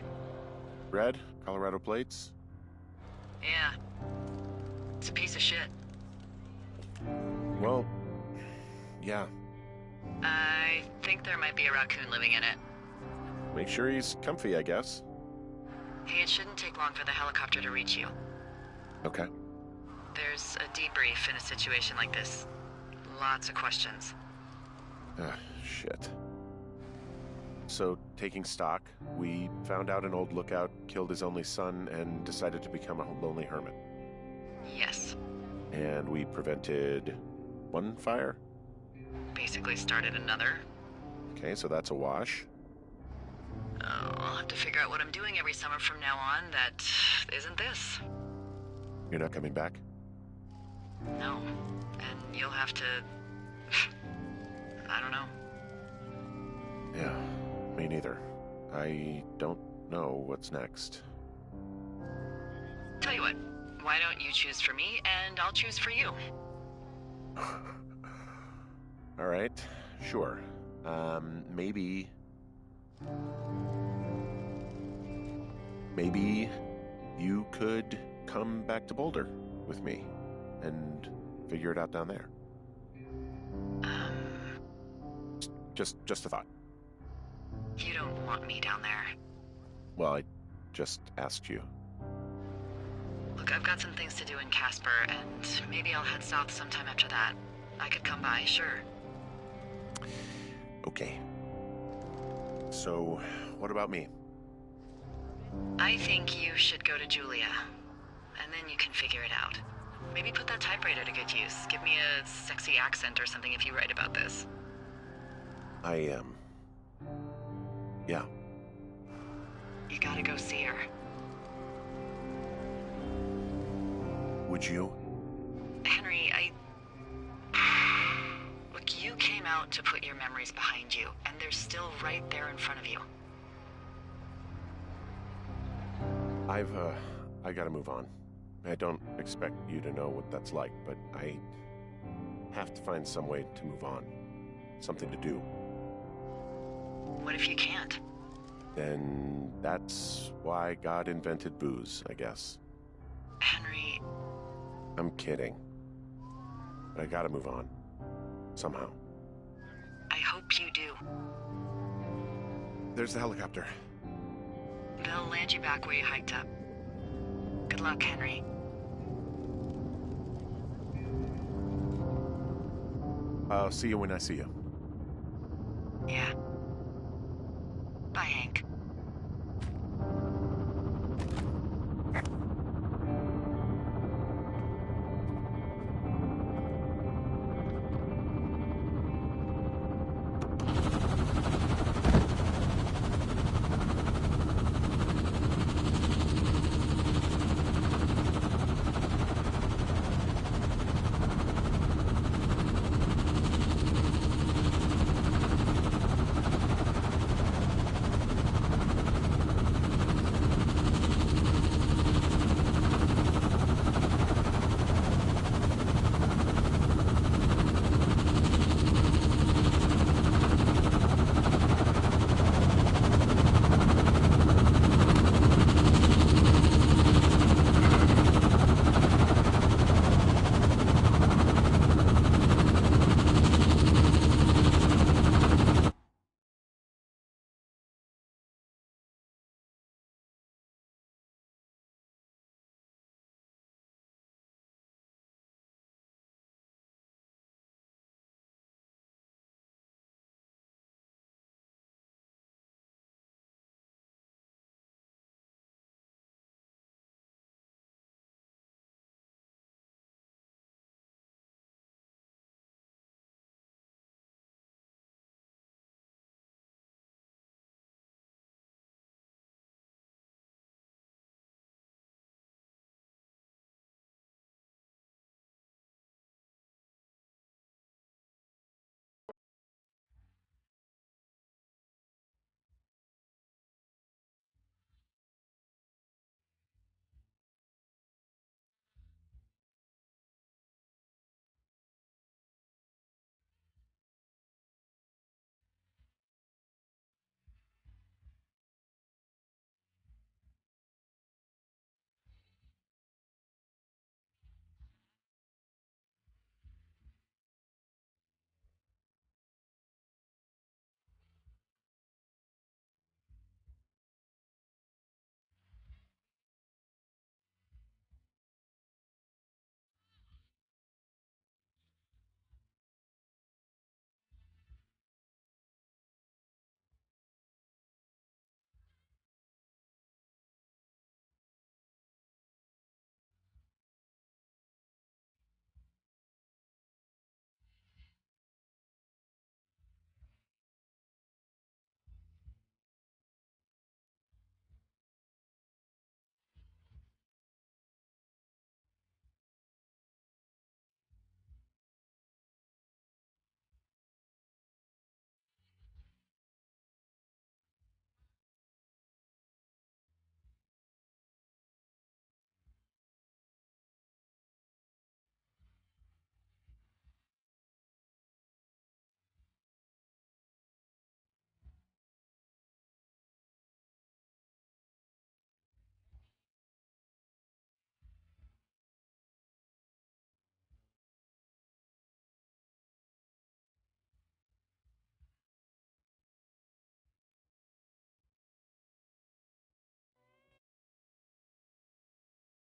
Red? Colorado plates? Yeah. It's a piece of shit. Well, yeah. I think there might be a raccoon living in it. Make sure he's comfy, I guess. Hey, it shouldn't take long for the helicopter to reach you. Okay. There's a debrief in a situation like this. Lots of questions. Shit. So, taking stock, we found out an old lookout killed his only son and decided to become a lonely hermit. Yes. And we prevented one fire? Basically started another. Okay, so that's a wash. Oh, I'll have to figure out what I'm doing every summer from now on that isn't this. You're not coming back? No. And you'll have to... I don't know. Yeah, me neither. I don't know what's next. Tell you what, why don't you choose for me and I'll choose for you? All right, sure. Maybe you could come back to Boulder with me and figure it out down there. Just a thought. You don't want me down there. Well, I just asked you. Look, I've got some things to do in Casper, and maybe I'll head south sometime after that. I could come by, sure. Okay. So, what about me? I think you should go to Julia, and then you can figure it out. Maybe put that typewriter to good use. Give me a sexy accent or something if you write about this. Yeah. You gotta go see her. Would you? Henry, Look, you came out to put your memories behind you, and they're still right there in front of you. I gotta move on. I don't expect you to know what that's like, but I have to find some way to move on. Something to do. What if you can't? Then that's why God invented booze, I guess. Henry... I'm kidding. But I gotta move on. Somehow. I hope you do. There's the helicopter. They'll land you back where you hiked up. Good luck, Henry. I'll see you when I see you. Yeah.